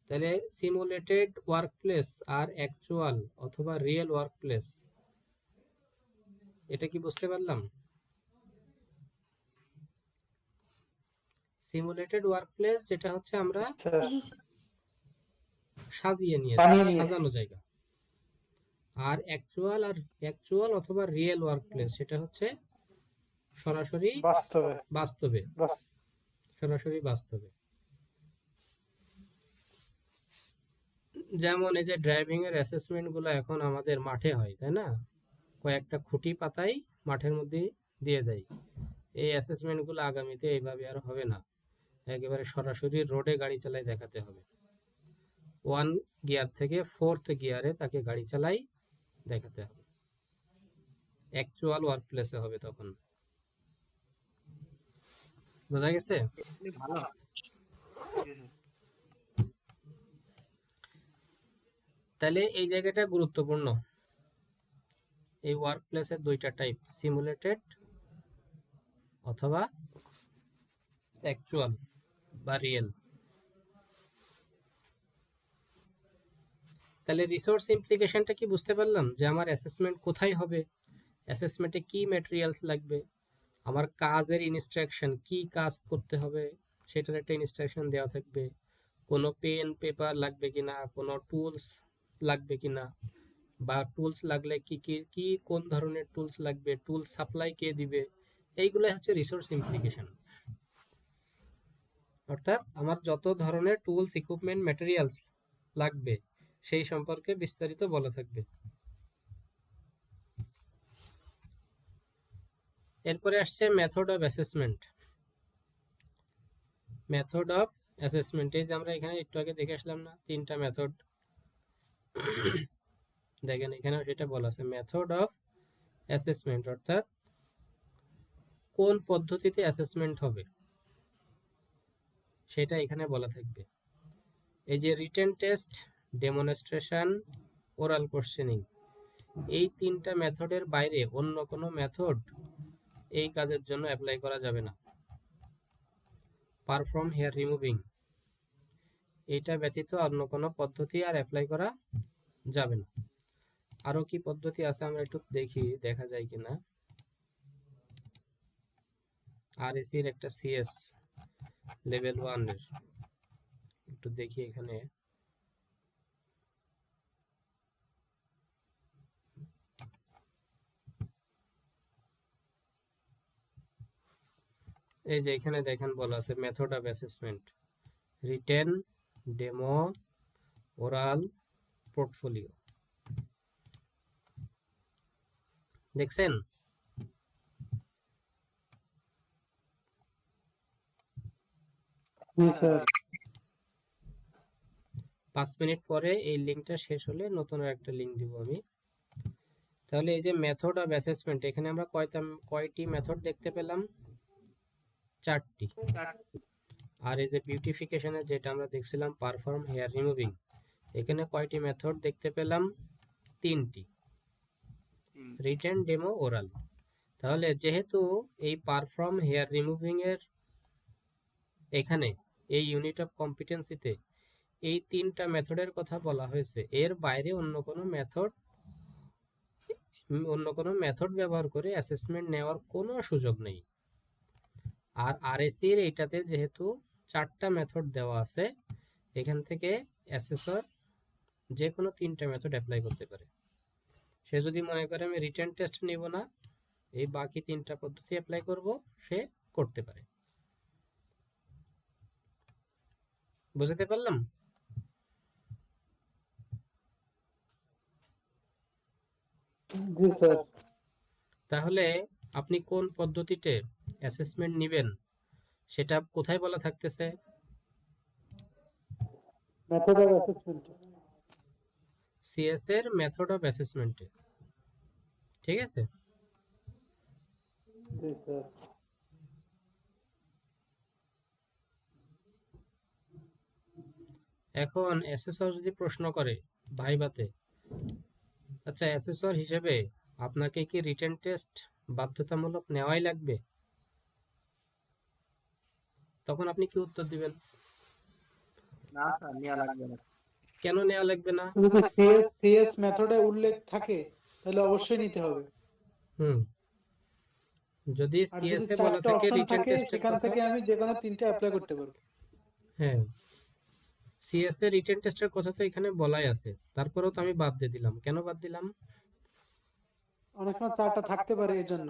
তাহলে সিমুলেটেড ওয়ার্কপ্লেস আর অ্যাকচুয়াল অথবা রিয়েল ওয়ার্কপ্লেস, এটা কি বুঝতে পারলাম? সিমুলেটেড ওয়ার্কপ্লেস যেটা হচ্ছে আমরা স্যার সাজিয়ে নিয়েছি, বানিয়ে নিয়েছি। সাজানো জায়গা। আর অ্যাকচুয়াল অথবা রিয়েল ওয়ার্কপ্লেস সেটা হচ্ছে সরাসরি বাস্তবে বাস্তবে, বাস- সরাসরি বাস্তবে। যেমন এই যে ড্রাইভিং এর অ্যাসেসমেন্ট গুলো এখন আমাদের মাঠে হয়, তাই না? কয়েকটা খুঁটি পাতাই মাঠের মধ্যে দিয়ে দেয়। এই অ্যাসেসমেন্ট গুলো আগামীতে এইভাবে আর হবে না, একেবারে সরাসরি রোডে গাড়ি চালাই দেখাতে হবে, 1 গিয়ার থেকে 4th গিয়ারে তাকে গাড়ি চালাই দেখাতে হবে, অ্যাকচুয়াল ওয়ার্কপ্লেসে হবে তখন। বোঝা গেছে? ভালো হয়। জি স্যার। তাহলে এই জায়গাটা গুরুত্বপূর্ণ। এই ওয়ার্কপ্লেসের দুইটা টাইপ, সিমুলেটেড অথবা অ্যাকচুয়াল বা রিয়েল। তাহলে রিসোর্স ইমপ্লিকেশনটা কি বুঝতে পারলাম, যে আমার অ্যাসেসমেন্ট কোথায় হবে, অ্যাসেসমেন্টে কি ম্যাটেরিয়ালস লাগবে, আমার কাজের ইনস্ট্রাকশন, কি কাজ করতে হবে সেটার একটা ইনস্ট্রাকশন দেওয়া থাকবে, কোনো পেন পেপার লাগবে কিনা, কোনো টুলস লাগবে কিনা, বা টুলস লাগলে কি কি কি কোন ধরনের টুলস লাগবে, টুলস সাপ্লাই কে দিবে, এইগুলাই হচ্ছে রিসোর্স ইমপ্লিকেশন। অর্থাৎ আমার যত ধরনের টুলস, ইকুইপমেন্ট, ম্যাটেরিয়ালস লাগবে সেই সম্পর্কে বিস্তারিত বলা থাকবে। এরপরে আসছে method of assessment. Method of assessment, এই যে আমরা এখানে একটু আগে দেখে আসলাম না, 3টা মেথড, দেখেন এখানেও সেটা বলা আছে, মেথড অফ অ্যাসেসমেন্ট, অর্থাৎ কোন পদ্ধতিতে অ্যাসেসমেন্ট হবে সেটা এখানে বলা থাকবে। এই যে written test, demonstration, oral questioning, এই 3টা মেথডের বাইরে অন্য কোনো মেথড এই কাজের জন্য অ্যাপ্লাই করা যাবে না। পারফর্ম হেয়ার রিমুভিং, এইটা ব্যতীত অন্য কোনো পদ্ধতি আর অ্যাপ্লাই করা যাবে না। আরো কি পদ্ধতি আছে আমরা একটু দেখি, দেখা যায় কিনা। আরএসি এর একটা সিএস লেভেল 1 এর একটু দেখি এখানে। এই যে এখানে দেখেন বলা আছে method of assessment, written, demo, oral, portfolio. দেখছেন? জি স্যার 5 মিনিট পরে এই লিঙ্কটা শেষ হলে নতুন আর একটা লিঙ্ক দিব আমি। তাহলে এই যে মেথড অফ অ্যাসেসমেন্ট, এখানে আমরা কয়টি মেথড দেখতে পেলাম? 4টি। আর এই যে বিউটিফিকেশনের যেটা আমরা দেখছিলাম পারফর্ম হেয়ার রিমুভিং, এখানে কয়টি মেথড দেখতে পেলাম? 3টি, রিটেন, ডেমো, ওরাল। তাহলে যেহেতু এই পারফর্ম হেয়ার রিমুভিং এর এখানে এই ইউনিট অফ কম্পিটেন্সিতে এই 3টা মেথডের কথা বলা হয়েছে, এর বাইরে অন্য কোনো মেথড ব্যবহার করে অ্যাসেসমেন্ট নেওয়ার কোনো সুযোগ নেই। আর আরএসসি এর এইটাতে যেহেতু 4টা মেথড দেওয়া আছে, এখান থেকে অ্যাসেসর যে কোনো 3টা মেথড অ্যাপ্লাই করতে পারে। সে যদি মনে করে আমি রিটেন টেস্ট নিব না, এই বাকি 3টা পদ্ধতি অ্যাপ্লাই করব, সে করতে পারে। বুঝতে পারলাম? জি স্যার তাহলে আপনি কোন পদ্ধতিতে অ্যাসেসমেন্ট নেবেন সেটা কোথায় বলা থাকতেছে? মেথড অফ অ্যাসেসমেন্ট সিএস এর মেথড অফ অ্যাসেসমেন্টে। ঠিক আছে? জি স্যার এখন অ্যাসেসর যদি প্রশ্ন করে ভাইভাতে, আচ্ছা অ্যাসেসর হিসেবে আপনাকে কি রিটেন টেস্ট বাধ্যতামূলক নেওয়াই লাগবে? তখন আপনি কি উত্তর দিবেন? না স্যার নেওয়া লাগবে না। কেন নেওয়া লাগবে না? যদি সিএস মেথডে উল্লেখ থাকে তাহলে অবশ্যই নিতে হবে। হুম, যদি আর সিএস যদি এ বলা 4টা থাকে অপশন রিটেন থাকে টেস্টের সেখান কথা, থেকে আমি যে কোনো 3টা অ্যাপ্লাই করতে পারবো। হ্যাঁ সিএস এর রিটেন টেস্টের কথা তো এখানে বলাই আছে, তারপরেও তো আমি বাদ দিয়ে দিলাম। কেন বাদ দিলাম? অনেক সময় 4টা থাকতে পারে এজন্য।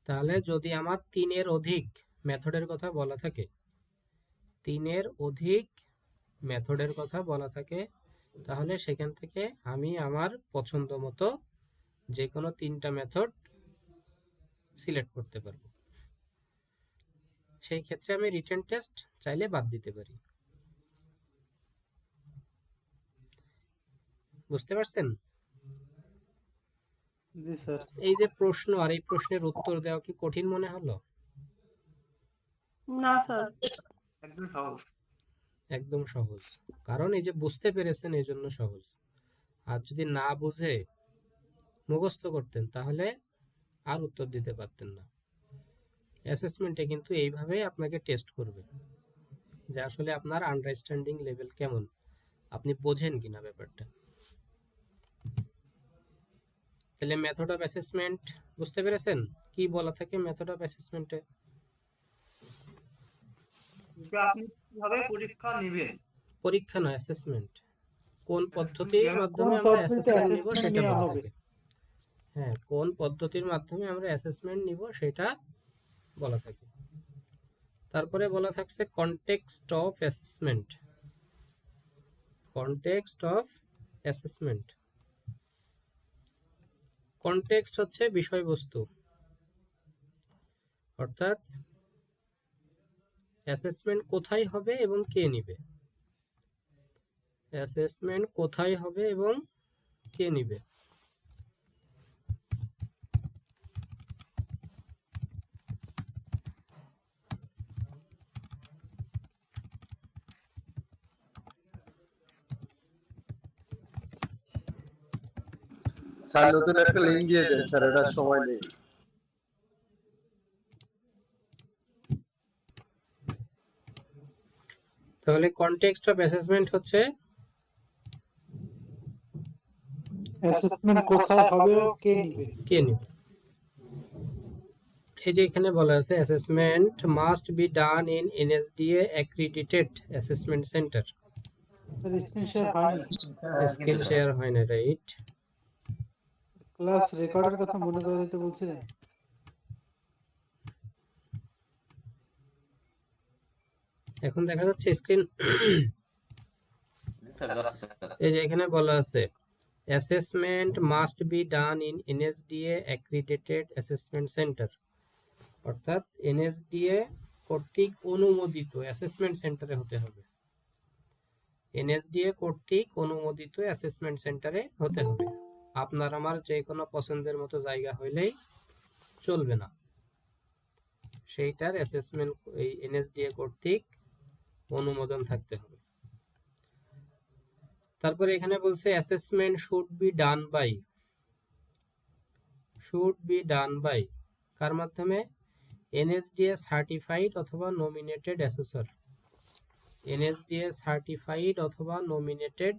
তাহলে যদি আমার 3-এর অধিক মেথডের কথা বলা থাকে, 3-এর অধিক মেথডের কথা বলা থাকে, তাহলে সেখান থেকে আমি আমার পছন্দ মতো যে কোনো 3টা মেথড সিলেক্ট করতে পারবো। সেই ক্ষেত্রে আমি রিটেন টেস্ট চাইলে বাদ দিতে পারি। বুঝতে পারছেন? জি স্যার এই যে প্রশ্ন আর এই প্রশ্নের উত্তর দেওয়া কি কঠিন মনে হলো? না স্যার। একদম সহজ। একদম সহজ, কারণ এই যে বুঝতে পেরেছেন এই জন্য সহজ। আর যদি না বুঝে মুখস্থ করতেন তাহলে আর উত্তর দিতে পারতেন না। অ্যাসেসমেন্টে কিন্তু এইভাবে আপনাকে টেস্ট করবে যে আসলে আপনার আন্ডারস্ট্যান্ডিং লেভেল কেমন, আপনি বোঝেন কিনা ব্যাপারটা। তাহলে মেথড অফ অ্যাসেসমেন্ট বুঝতে পেরেছেন? কি বলা থাকে মেথড অফ অ্যাসেসমেন্টে? যে আপনি কিভাবে পরীক্ষা নেবেন। পরীক্ষা নয়, অ্যাসেসমেন্ট। কোন পদ্ধতির কিভাবে- মাধ্যমে কোন আমরা পদ্ধতিতে অ্যাসেসমেন্ট নিব assessment সেটা নেওয়া বলা হবে। থাকে। হ্যাঁ, কোন পদ্ধতির মাধ্যমে আমরা অ্যাসেসমেন্ট নিব সেটা বলা থাকে। তারপরে বলা থাকছে context of assessment. Context of assessment, context হচ্ছে বিষয়বস্তু, অর্থাৎ অ্যাসেসমেন্ট কোথায় হবে এবং কে নিবে। অ্যাসেসমেন্ট কোথায় হবে এবং কে নিবে। স্যার নতুন একটা লিঙ্ক দিয়ে দেন স্যার, এটা সময় নেই। তাহলে কনটেক্সট অফ অ্যাসেসমেন্ট হচ্ছে অ্যাসেসমেন্ট কোথায় হবে ও কে নিবে। কে নিবে। এই যে এখানে বলা আছে assessment must be done in NSDA accredited assessment centre. Sir screen share হয়নি। স্ক্রিন শেয়ার হয় না, রাইট? ক্লাস রেকর্ডের কথা মনে করে দিতে বলছিলেন। এখন দেখা যাচ্ছে স্ক্রিন? এই যে এখানে বলা আছে assessment must be done in NSDA accredited assessment centre. অর্থাৎ এনএসডিএ কর্তৃক অনুমোদিত অ্যাসেসমেন্ট সেন্টারে হতে হবে। এনএসডিএ কর্তৃক অনুমোদিত অ্যাসেসমেন্ট সেন্টারে হতে হবে। আপনার আমার যে কোনো পছন্দের মতো জায়গা হইলেই চলবে না, সেইটার অ্যাসেসমেন্ট এই এনএসডিএ কর্তৃক অনুমোদন থাকতে হবে। তারপরে এখানে বলছে assessment should be done by কার মাধ্যমে? এনএসডিএ সার্টিফাইড অথবা নমিনেটেড অ্যাসেসর। এনএসডিএ সার্টিফাইড অথবা নমিনেটেড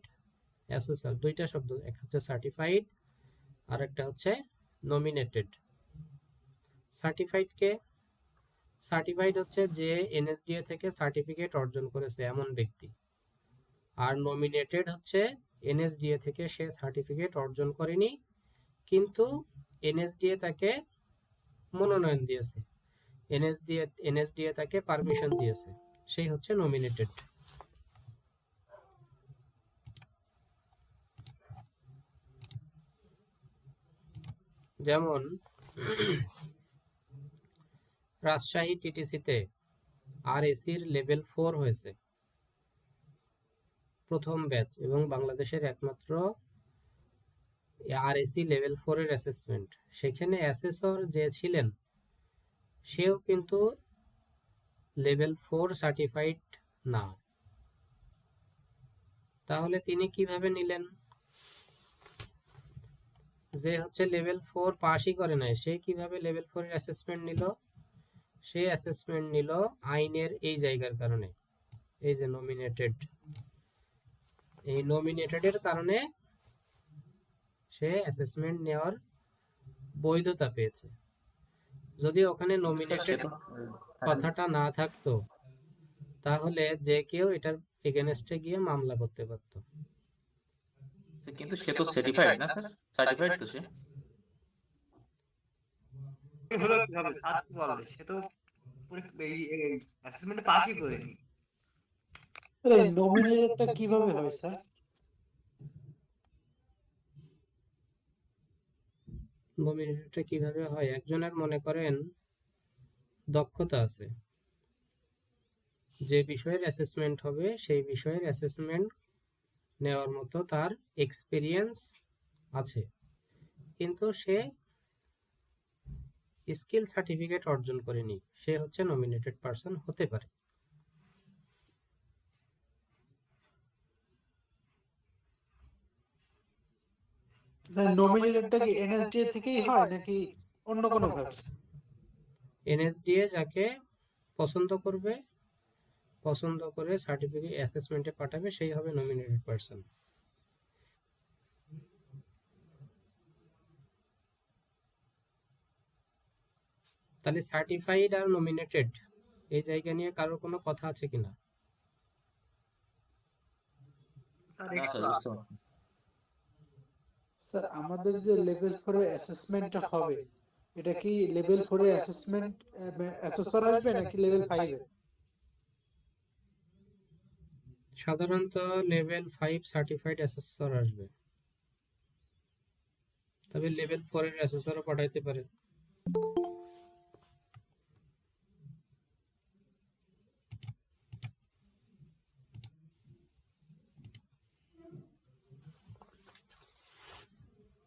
অ্যাসেসর, দুইটা শব্দ, একটা হচ্ছে সার্টিফাইড আর একটা হচ্ছে নমিনেটেড। সার্টিফাইড হচ্ছে যে এনএসডিএ থেকে সার্টিফিকেট অর্জন করেছে এমন ব্যক্তি, আর নমিনেটেড হচ্ছে এনএসডিএ থেকে সে সার্টিফিকেট অর্জন করেনি কিন্তু এনএসডিএ তাকে মনোনয়ন দিয়েছে, এনএসডিএ তাকে পারমিশন দিয়েছে, সেই হচ্ছে নমিনেটেড। যেমন রাজশাহী টিটিসিতে আরএসির লেভেল 4 হয়েছে প্রথম ব্যাচ এবং বাংলাদেশের একমাত্র আরএসি লেভেল 4 এর অ্যাসেসমেন্ট। সেখানে অ্যাসেসর যে ছিলেন সেও কিন্তু লেভেল 4 সার্টিফাইড না। তাহলে তিনি কিভাবে নিলেন? যে হচ্ছে লেভেল 4 পাসই করে নাই সে কিভাবে লেভেল 4 এর অ্যাসেসমেন্ট নিল? সে অ্যাসেসমেন্ট নিল আইনের এই জায়গার কারণে, এই যে নমিনেটেড, এই নমিনেটেডের কারণে সে অ্যাসেসমেন্ট নেওয়ার বৈধতা পেয়েছে। যদি ওখানে নমিনেটেড কথাটা না থাকতো তাহলে যে কেউ এটার এগেনস্টে গিয়ে মামলা করতে পারতো। কিন্তু সে তো সার্টিফাইড না স্যার, সার্টিফাইড তো সে। হলো কিভাবে তার কি বলবে? সে তো এই অ্যাসেসমেন্ট পাসই করেনি। নমিনেটেডটা কিভাবে হয় স্যার? নমিনেটেডটা কিভাবে হয়? একজনের মনে করেন দক্ষতা আছে, যে বিষয়ের অ্যাসেসমেন্ট হবে সেই বিষয়ের অ্যাসেসমেন্ট নেওয়ার মতো তার এক্সপিরিয়েন্স আছে, কিন্তু সে স্কিল সার্টিফিকেট অর্জন করেনি, সে হচ্ছে নমিনেটেড পারসন হতে পারে। নমিনেটেডটা কি এনএসডিএ থেকেই হয় নাকি অন্য কোনো ভাবে? এনএসডিএ যাকে পছন্দ করবে, পছন্দ করে সার্টিফিকেট অ্যাসেসমেন্টে পাঠাবে, সেই হবে নমিনেটেড পারসন। তাহলে সার্টিফাইড আর নমিনেটেড এই জায়গা নিয়ে কারোর কোনো কথা আছে কিনা? না স্যার, বুঝতে পারছি। স্যার আমাদের যে লেভেল 4 এর অ্যাসেসমেন্টটা হবে এটা কি লেভেল 4 এর অ্যাসেসমেন্ট অ্যাসেসর আসবে নাকি লেভেল 5 এর? সাধারণত লেভেল 5 সার্টিফাইড অ্যাসেসর আসবে, তবে লেভেল 4 এর অ্যাসেসরও পাঠাইতে পারে।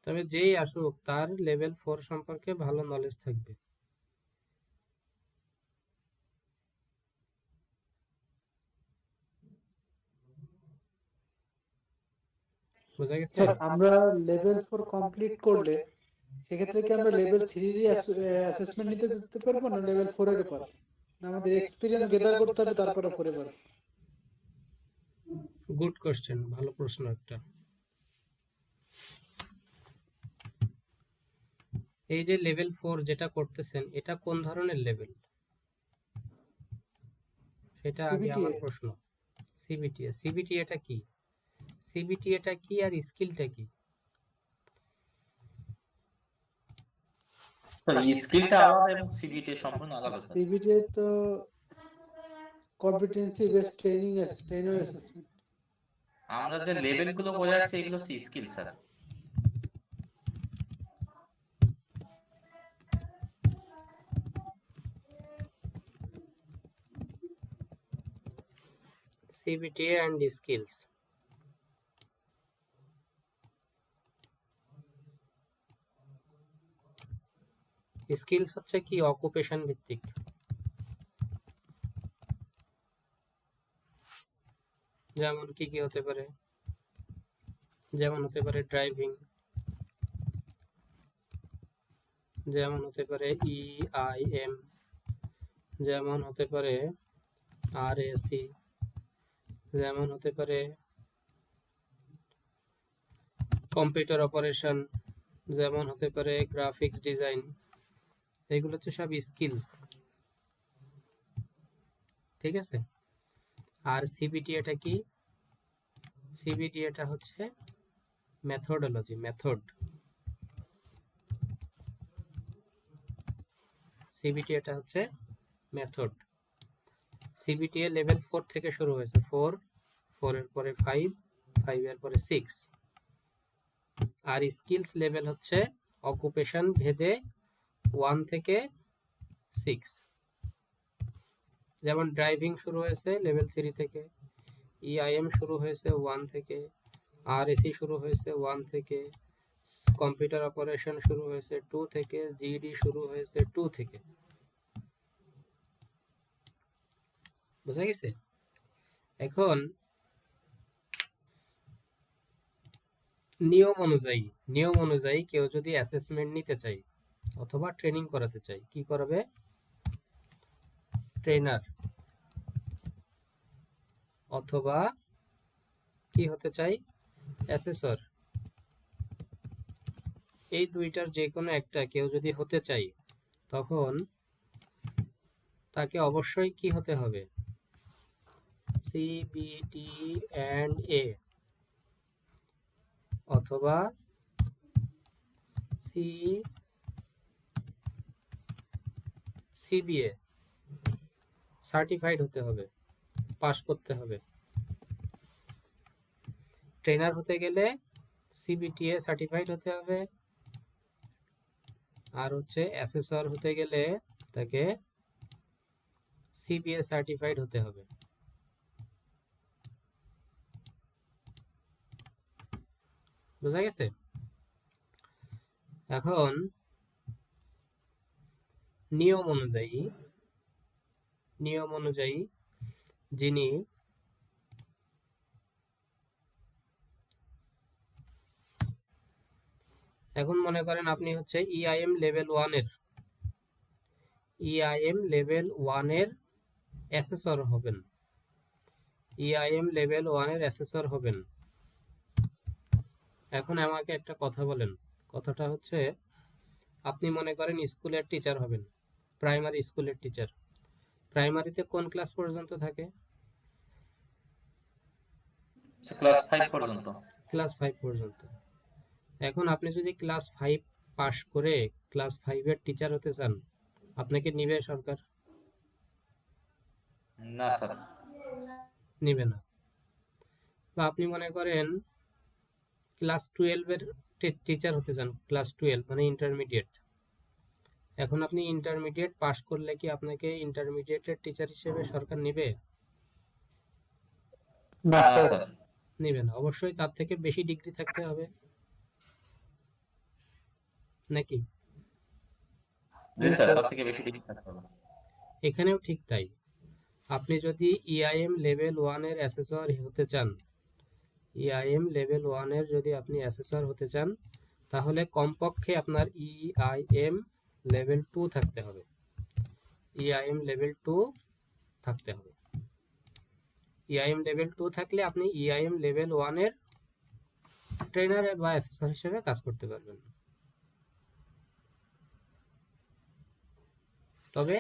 তবে যেই আসুক তার লেভেল 4 সম্পর্কে ভালো নলেজ থাকবে। বোঝা গেছে? স্যার আমরা লেভেল 4 কমপ্লিট করলে সেক্ষেত্রে কি আমরা লেভেল 3 এর অ্যাসেসমেন্ট নিতে যেতে পারবো না লেভেল 4 এর উপর? না আমাদের এক্সপেরিয়েন্স গেদার করতে হবে তারপরে পরে পারবো? গুড কোশ্চেন, ভালো প্রশ্ন একটা। এই যে লেভেল 4 যেটা করতেছেন এটা কোন ধরনের লেভেল সেটা আগে আমার প্রশ্ন। সিবিটিএ, সিবিটিএটা কি? সিবিটিএটা কি আর স্কিলটা কি? স্যার স্কিলটা আলাদা এবং সিবিটি সম্পূর্ণ আলাদা স্যার। সিবিটি তো competency based training trainer assessment. আমরা যে লেভেল গুলো বলে আসছি এগুলো হচ্ছে skill sir. CBTA and skills. Skills হচ্ছে কি অকুপেশন ভিত্তিক। যেমন কি কি হতে পারে, যেমন হতে পারে ড্রাইভিং, যেমন হতে পারে EIM, যেমন হতে পারে RAC, যেমন হতে পারে কম্পিউটার অপারেশন, যেমন হতে পারে গ্রাফিক্স ডিজাইন। এগুলো হচ্ছে সব স্কিল, ঠিক আছে। আর CBTA কি? CBTA হচ্ছে মেথডোলজি, মেথড। CBTA হচ্ছে মেথড। CBTA লেভেল 4 থেকে শুরু হয়েছে, 4 এর পরে 5 এর পরে 6। আর স্কিলস লেভেল হচ্ছে অকুপেশন ভেদে 1 থেকে 6। যেমন ড্রাইভিং শুরু হয়েছে লেভেল 3 থেকে, EIM শুরু হয়েছে 1 থেকে, RAC শুরু হয়েছে 1 থেকে, কম্পিউটার অপারেশন শুরু হয়েছে 2 থেকে, GED শুরু হয়েছে 2 থেকে। বুঝা গেছে? এখন নিয়ম অনুযায়ী কেউ যদি অ্যাসেসমেন্ট নিতে চায় অথবা ট্রেনিং করাতে চায়, কি করবে? ট্রেনার অথবা কি হতে চাই? অ্যাসেসর। এই দুইটার যে কোনো একটা কেউ যদি হতে চায় তখন তাকে অবশ্যই কি হতে হবে? CBTA অথবা CBA সার্টিফাইড হতে হবে, পাস করতে হবে। ট্রেনার হতে গেলে CBTA সার্টিফাইড হতে হবে, আর হচ্ছে অ্যাসেসর হতে গেলে তাকে CBA সার্টিফাইড হতে হবে। বুঝা গেছে? এখন নিয়ম অনুযায়ী যিনি এখন মনে করেন আপনি হচ্ছে EIM লেভেল 1 এর অ্যাসেসর হবেন। EIM লেভেল 1 এর অ্যাসেসর হবেন। এখন আমাকে একটা কথা বলেন, কথাটা হচ্ছে আপনি মনে করেন স্কুলের টিচার হবেন, প্রাইমারি স্কুলের টিচার। প্রাইমারিতে কোন ক্লাস পর্যন্ত থাকে? ক্লাস 5 পর্যন্ত। ক্লাস 5 পর্যন্ত। এখন আপনি যদি ক্লাস 5 পাস করে ক্লাস 5 এর টিচার হতে চান, আপনাকে নিবে সরকার? না স্যার, নিবে না। বা আপনি মনে করেন ক্লাস 12 এর টিচার হতে চান, ক্লাস 12 মানে ইন্টারমিডিয়েট। এখন আপনি ইন্টারমিডিয়েট পাস করলে কি আপনাকে ইন্টারমিডিয়েটের টিচার হিসেবে সরকার নিবে? না স্যার, নিবে না। অবশ্যই তার থেকে বেশি ডিগ্রি থাকতে হবে, নাকি? জি স্যার, তার থেকে বেশি ডিগ্রি থাকতে হবে। এখানেও ঠিক তাই। আপনি যদি EIM লেভেল 1 এর অ্যাসেসর হতে চান, EIM লেভেল 1 এর যদি আপনি অ্যাসেসর হতে চান, তাহলে কমপক্ষে আপনার EIM লেভেল 2 থাকতে হবে। EIM লেভেল 2 থাকতে হবে। EIM লেভেল 2 থাকলে আপনি EIM লেভেল 1 এর ট্রেনার বা অ্যাসেসর হিসেবে কাজ করতে পারবেন। তবে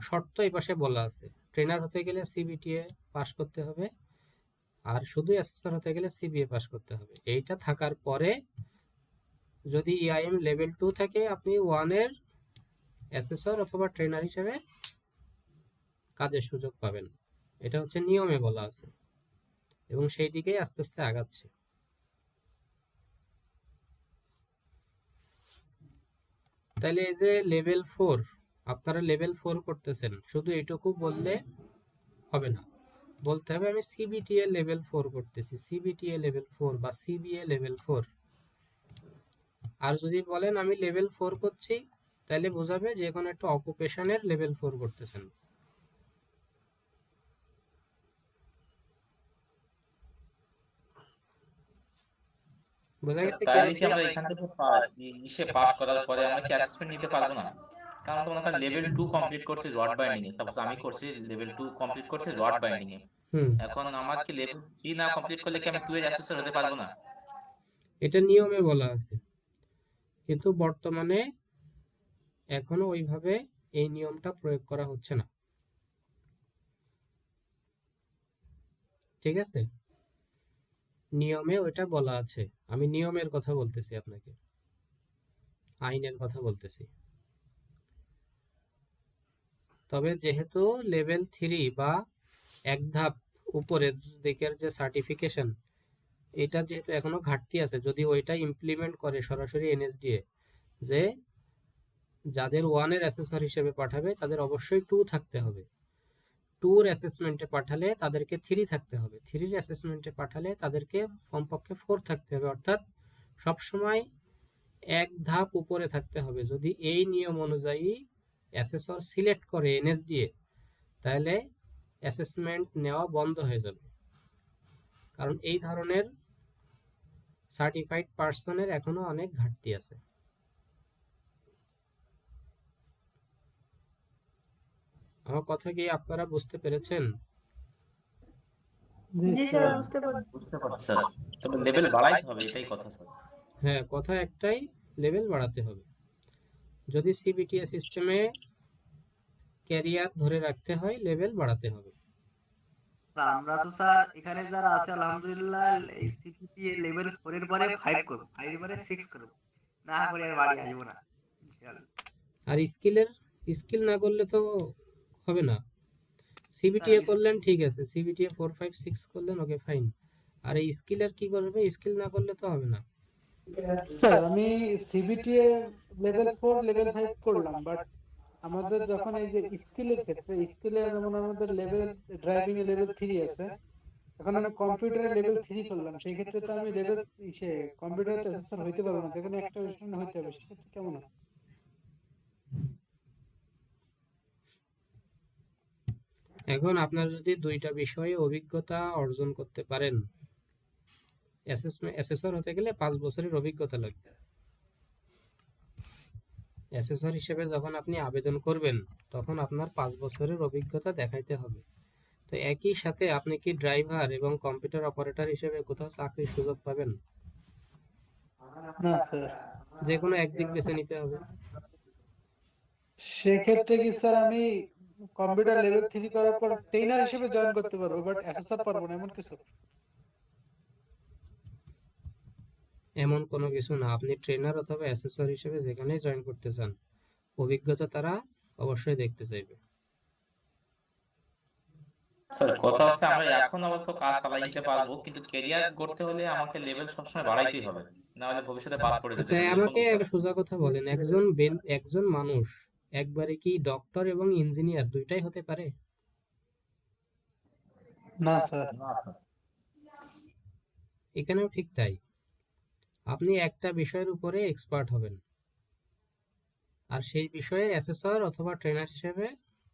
শর্ত এই পাশে বলা আছে, ট্রেনার হতে গেলে CBTA পাস করতে হবে, আর শুধু অ্যাসেসর হতে গেলে CBA পাস করতে হবে। এইটা থাকার পরে যদি EIM লেভেল 2 থাকে, আপনি 1 এর অ্যাসেসর অথবা ট্রেনার হিসেবে কাজের সুযোগ পাবেন। এটা হচ্ছে নিয়মে বলা আছে এবং সেই দিকেই আস্তে আস্তে আগাচ্ছে। তাহলে এই যে লেভেল 4, আপনারা লেভেল 4 করতেছেন, শুধু এইটুকু বললে হবে না। বলতে হবে আমি সিবিটিএ লেভেল 4 করতেছি, সিবিটিএ লেভেল 4 বা সিবিএ লেভেল 4। আর যদি বলেন আমি লেভেল 4 করছি, তাহলে বোঝাবে যে কোনো একটা অকুপেশনের লেভেল 4 করতেছেন। বোঝা গেছে কি তাইলে কি বলছি? আমরা এখান থেকে ইসে পাস করার পরে আমরা কি অ্যাসেসমেন্ট নিতে পারবো না? কারণ তো মনে করেন লেভেল 2 কমপ্লিট করছি রড বাইন্ডিং এ, সাপোজ আমি করছি লেভেল 2 কমপ্লিট করছি রড বাইন্ডিং এ, হুম, এখন আমার কি লেভেল 3 না কমপ্লিট করলে কি আমি 2 এর অ্যাসেসর হতে পারবো না? এটা নিয়মে বলা আছে, কিন্তু বর্তমানে এখনো ওইভাবে এই নিয়মটা প্রয়োগ করা হচ্ছে না। ঠিক আছে, নিয়মে ওইটা বলা আছে, আমি নিয়মের কথা বলতেছি আপনাকে, আইনের কথা বলতেছি। তবে যেহেতু লেভেল 3 বা এক ধাপ উপরের দিকের যে সার্টিফিকেশন, এটা যেহেতু এখনো ঘাটতি আছে, যদি ওইটা ইমপ্লিমেন্ট করে সরাসরি এনএসডিএ, যে যাদের 1 এর অ্যাসেসর হিসেবে পাঠাবে তাদের অবশ্যই 2 থাকতে হবে, 2 এর অ্যাসেসমেন্টে পাঠালে তাদেরকে 3 থাকতে হবে, 3 এর অ্যাসেসমেন্টে পাঠালে তাদেরকে কমপক্ষে 4 থাকতে হবে, অর্থাৎ সবসময় এক ধাপ উপরে থাকতে হবে। যদি এই নিয়ম অনুযায়ী অ্যাসেসর সিলেক্ট করে এনএসডিএ, তাহলে অ্যাসেসমেন্ট নেওয়া বন্ধ হয়ে যাবে, কারণ এই ধরনের সার্টিফাইড পার্সনের এখনো অনেক ঘাটতি আছে। আমার কথা কি আপনারা বুঝতে পেরেছেন? জি জি স্যার। স্যার, বুঝতে পারছি। বুঝতে পারছি স্যার, তবে লেভেল বাড়াইতে হবে এটাই কথা স্যার। হ্যাঁ, কথা একটাই, লেভেল বাড়াতে হবে। যদি সিবিটিএ সিস্টেমে ক্যারিয়ার ধরে রাখতে হয়, লেভেল বাড়াতে হবে। আমরা তো স্যার এখানে যারা আছে আলহামদুলিল্লাহ এই সিপিপি লেভেল 4 এর পরে 5 করব, 5 এর পরে 6 করব, না করে আর বাড়ি আসবো না ইনশাআল্লাহ। আর স্কিল না করলে তো হবে না। স্যার সিবিটিএ করলেন ঠিক আছে, সিবিটিএ 4 5 6 করলেন, ওকে ফাইন। আর এই স্কিলের কি করবে? স্কিল না করলে তো হবে না। স্যার আমি সিবিটিএ লেভেল 4 লেভেল 5 করলাম, বাট আমাদের যখন এই যে স্কিলের ক্ষেত্রে, স্কিলে যেমন আমাদের লেভেল ড্রাইভিং এ লেভেল 3 আছে, এখন আমি কম্পিউটারে লেভেল 3 করলাম, সেই ক্ষেত্রে তো আমি লেভেল ইসে কম্পিউটারে অ্যাসেসর হইতে পারবো না, যেকোনো একটা স্টুডেন্ট হইতে হবে, সেক্ষেত্রে কেমন হয়? এখন আপনার যদি দুইটা বিষয়ে অভিজ্ঞতা অর্জন করতে পারেন, অ্যাসেসর হতে গেলে 5 বছরের অভিজ্ঞতা লাগবে। অ্যাসেসর হিসেবে যখন আপনি আবেদন করবেন, তখন আপনার 5 বছরের অভিজ্ঞতা দেখাইতে হবে। তো একই সাথে আপনি কি ড্রাইভার এবং কম্পিউটার অপারেটর হিসেবে কোথাও চাকরির সুযোগ পাবেন? না স্যার। যে কোনো একদিক বেছে নিতে হবে। সেক্ষেত্রে কি স্যার আমি কম্পিউটার লেভেল 3 করার পর ট্রেনার হিসেবে জয়েন করতে পারবো, বাট অ্যাসেসর পারবো না, এমন কিছু? এমন কোনো কিছু না, আপনি ট্রেনার অথবা অ্যাসেসর হিসেবে যেখানেই জয়েন করতে চান, অভিজ্ঞতা তারা অবশ্যই দেখতে চাইবে। স্যার কথা হচ্ছে আমরা এখন অবশ্য কাজ চালাই নিতে পারবো, কিন্তু ক্যারিয়ার করতে হলে আমাকে লেভেল সবসময় বাড়াইতেই হবে, না হলে ভবিষ্যতে বাদ পড়ে যেতে আচ্ছা, পারি, এরকম আমাকে এক স্যার। সোজা কথা বলেন, একজন মানুষ একবারে কি ডক্টর এবং ইঞ্জিনিয়ার দুইটাই হতে পারে? না স্যার। না স্যার। এখানেও ঠিক তাই। আপনি একটা বিষয়ের উপরে এক্সপার্ট হবেন, আর সেই বিষয়ে অ্যাসেসর অথবা ট্রেনার হিসেবে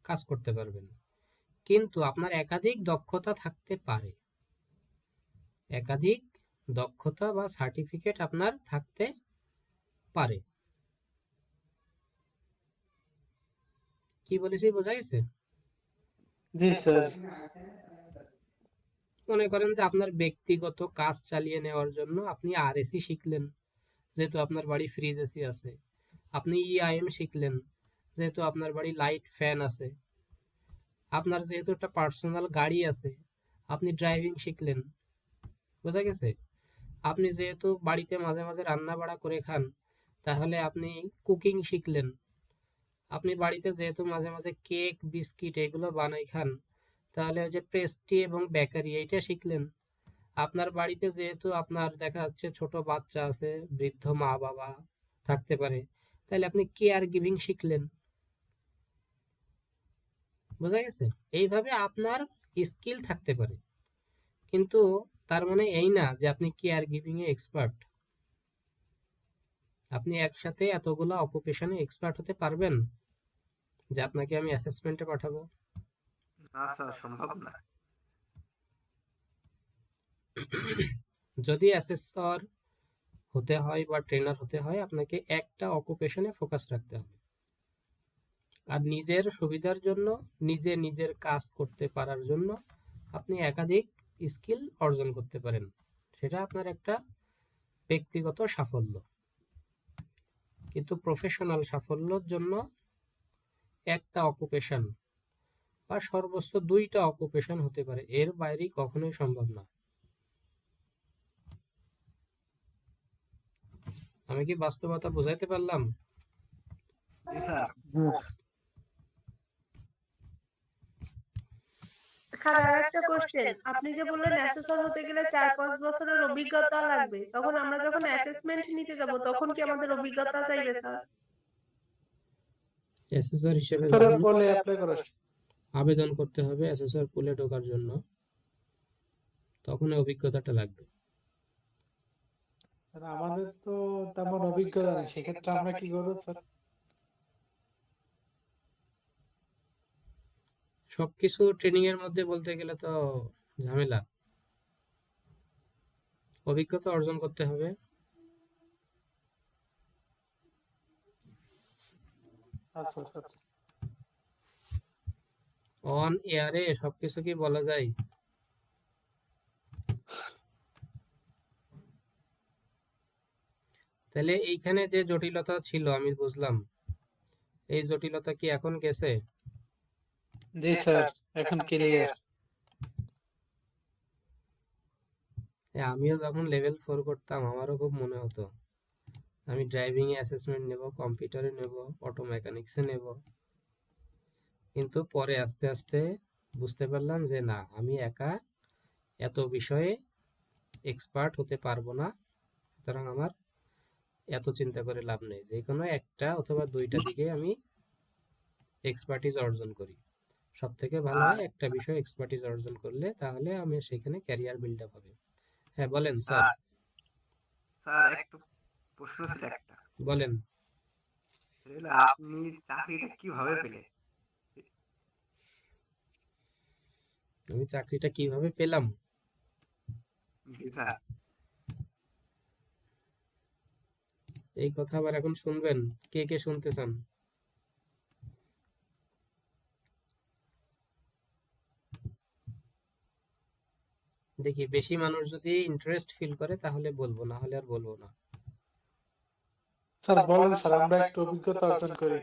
কাজ করতে পারবেন, কিন্তু আপনার একাধিক দক্ষতা থাকতে পারে, একাধিক দক্ষতা বা সার্টিফিকেট আপনার থাকতে পারে। কি বলেছি বোঝা গেছে? জি স্যার। মনে করেন যে আপনার ব্যক্তিগত কাজ চালিয়ে নেওয়ার জন্য আপনি আরএসি শিখলেন, যেহেতু আপনার বাড়ি ফ্রিজ এসি আছে। আপনি ইআইএম শিখলেন, যেহেতু আপনার বাড়ি লাইট ফ্যান আছে। আপনার যেহেতু একটা পার্সোনাল গাড়ি আছে, আপনি ড্রাইভিং শিখলেন। বোঝা গেছে? আপনি যেহেতু বাড়িতে মাঝে মাঝে রান্না বাড়া করে খান, তাহলে আপনি কুকিং শিখলেন। আপনি বাড়িতে যেহেতু মাঝে মাঝে কেক বিস্কিট এগুলো বানাই খান, তাহলে ওই যে পেস্ট্রি এবং বেকারি এইটা শিখলেন। আপনার বাড়িতে যেহেতু আপনার দেখা যাচ্ছে ছোট বাচ্চা আছে, বৃদ্ধ মা বাবা থাকতে পারে, তাহলে আপনি কেয়ার গিভিং শিখলেন। বোঝা গেছে? এইভাবে আপনার স্কিল থাকতে পারে, কিন্তু তার মানে এই না যে আপনি কেয়ার গিভিং এ এক্সপার্ট। আপনি একসাথে এতগুলা অকুপেশনে এক্সপার্ট হতে পারবেন যে আপনাকে আমি অ্যাসেসমেন্টে পাঠাবো? না স্যার, সম্ভব না। যদি অ্যাসেসর হতে হয় বা ট্রেনার হতে হয়, আপনাকে একটা অকুপেশনে ফোকাস রাখতে হবে। আর নিজের সুবিধার জন্য, নিজে নিজের কাজ করতে পারার জন্য আপনি একাধিক স্কিল অর্জন করতে পারেন, সেটা আপনার একটা ব্যক্তিগত সাফল্য। কিন্তু প্রফেশনাল সাফল্যের জন্য একটা অকুপেশন বা সর্বোচ্চ 2টা অকুপেশন হতে পারে, এর বাইরে কখনোই সম্ভব না। আমি কি বাস্তবতা বোঝাইতে পারলাম? জি স্যার। স্যার আর একটা কোশ্চেন, আপনি যে বললেন অ্যাসেসর হতে গেলে 4-5 বছরের অভিজ্ঞতা লাগবে, তখন আমরা যখন অ্যাসেসমেন্ট নিতে যাব তখন কি আমাদের অভিজ্ঞতা চাইবে স্যার? অ্যাসেসর হিসেবে তোরা যখন বলে অ্যাপ্লাই করো। আবেদন করতে হবে অ্যাসেসর পুলে ঢোকার জন্য, তখন এই অভিজ্ঞতাটা লাগবে। আর আমাদের তো তেমন অভিজ্ঞতা নেই, সেক্ষেত্রে আমরা কি করবো স্যার? সবকিছু ট্রেনিং এর মধ্যে বলতে গেলে তো ঝামেলা। অভিজ্ঞতা অর্জন করতে হবে। আচ্ছা স্যার। অন এয়ারে সবকিছু কি বলা যায়? তাহলে এইখানে যে জটিলতা ছিল আমি বুঝলাম, এই জটিলতা কি এখন গেছে? জি স্যার, এখন ক্লিয়ার। আমিও যখন লেভেল 4 করতাম আমারও খুব মনে হতো আমি ড্রাইভিং এ অ্যাসেসমেন্ট নেব, কম্পিউটারে নেব, অটো মেকানিক্সে নেব, কিন্তু পরে আস্তে আস্তে বুঝতে পারলাম যে না, আমি একা এত বিষয়ে এক্সপার্ট হতে পারবো না, সুতরাং আমার এত চিন্তা করে লাভ নেই, যে কোনো একটা অথবা 2টা দিকে আমি এক্সপার্টিস অর্জন করি। সব থেকে ভালো হয় একটা বিষয় এক্সপার্টিস অর্জন করলে, তাহলে আমি সেখানে ক্যারিয়ার বিল্ড আপ হবে। হ্যাঁ বলেন স্যার। স্যার একটু প্রশ্ন ছিল একটা। বলেন। সেটা হলো, আপনি চাকরিটা কিভাবে পেলেন? আমি চাকরিটা কিভাবে পেলাম? জি স্যার। এই কথা আবার এখন শুনবেন? কে কে শুনতে চান? দেখি বেশি মানুষ যদি ইন্টারেস্ট ফিল করে তাহলে বলবো, না হলে আর বলবো না। স্যার বলেন স্যার, আমরা একটু অভিজ্ঞতা অর্জন করি।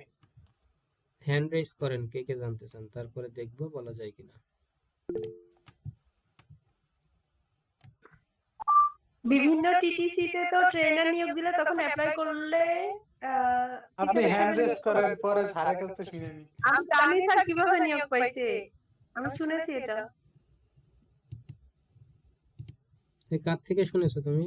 হ্যান্ড রেজ করেন কে কে জানতে চান, তারপরে দেখবো বলা যায় কিনা। বিভিন্ন টিটিসি তে তো ট্রেনার নিয়োগ দিলে তখন অ্যাপ্লাই করলে আপনি টিচার হ্যান্ড হিসেবে রেজ নিয়োগ করেন, পাবো। পরে স্যারের কাছ থেকে শুনে নিই। আমি জানি স্যার কিভাবে নিয়োগ পাইছে, আমি শুনেছি এটা। কার থেকে শুনেছো তুমি?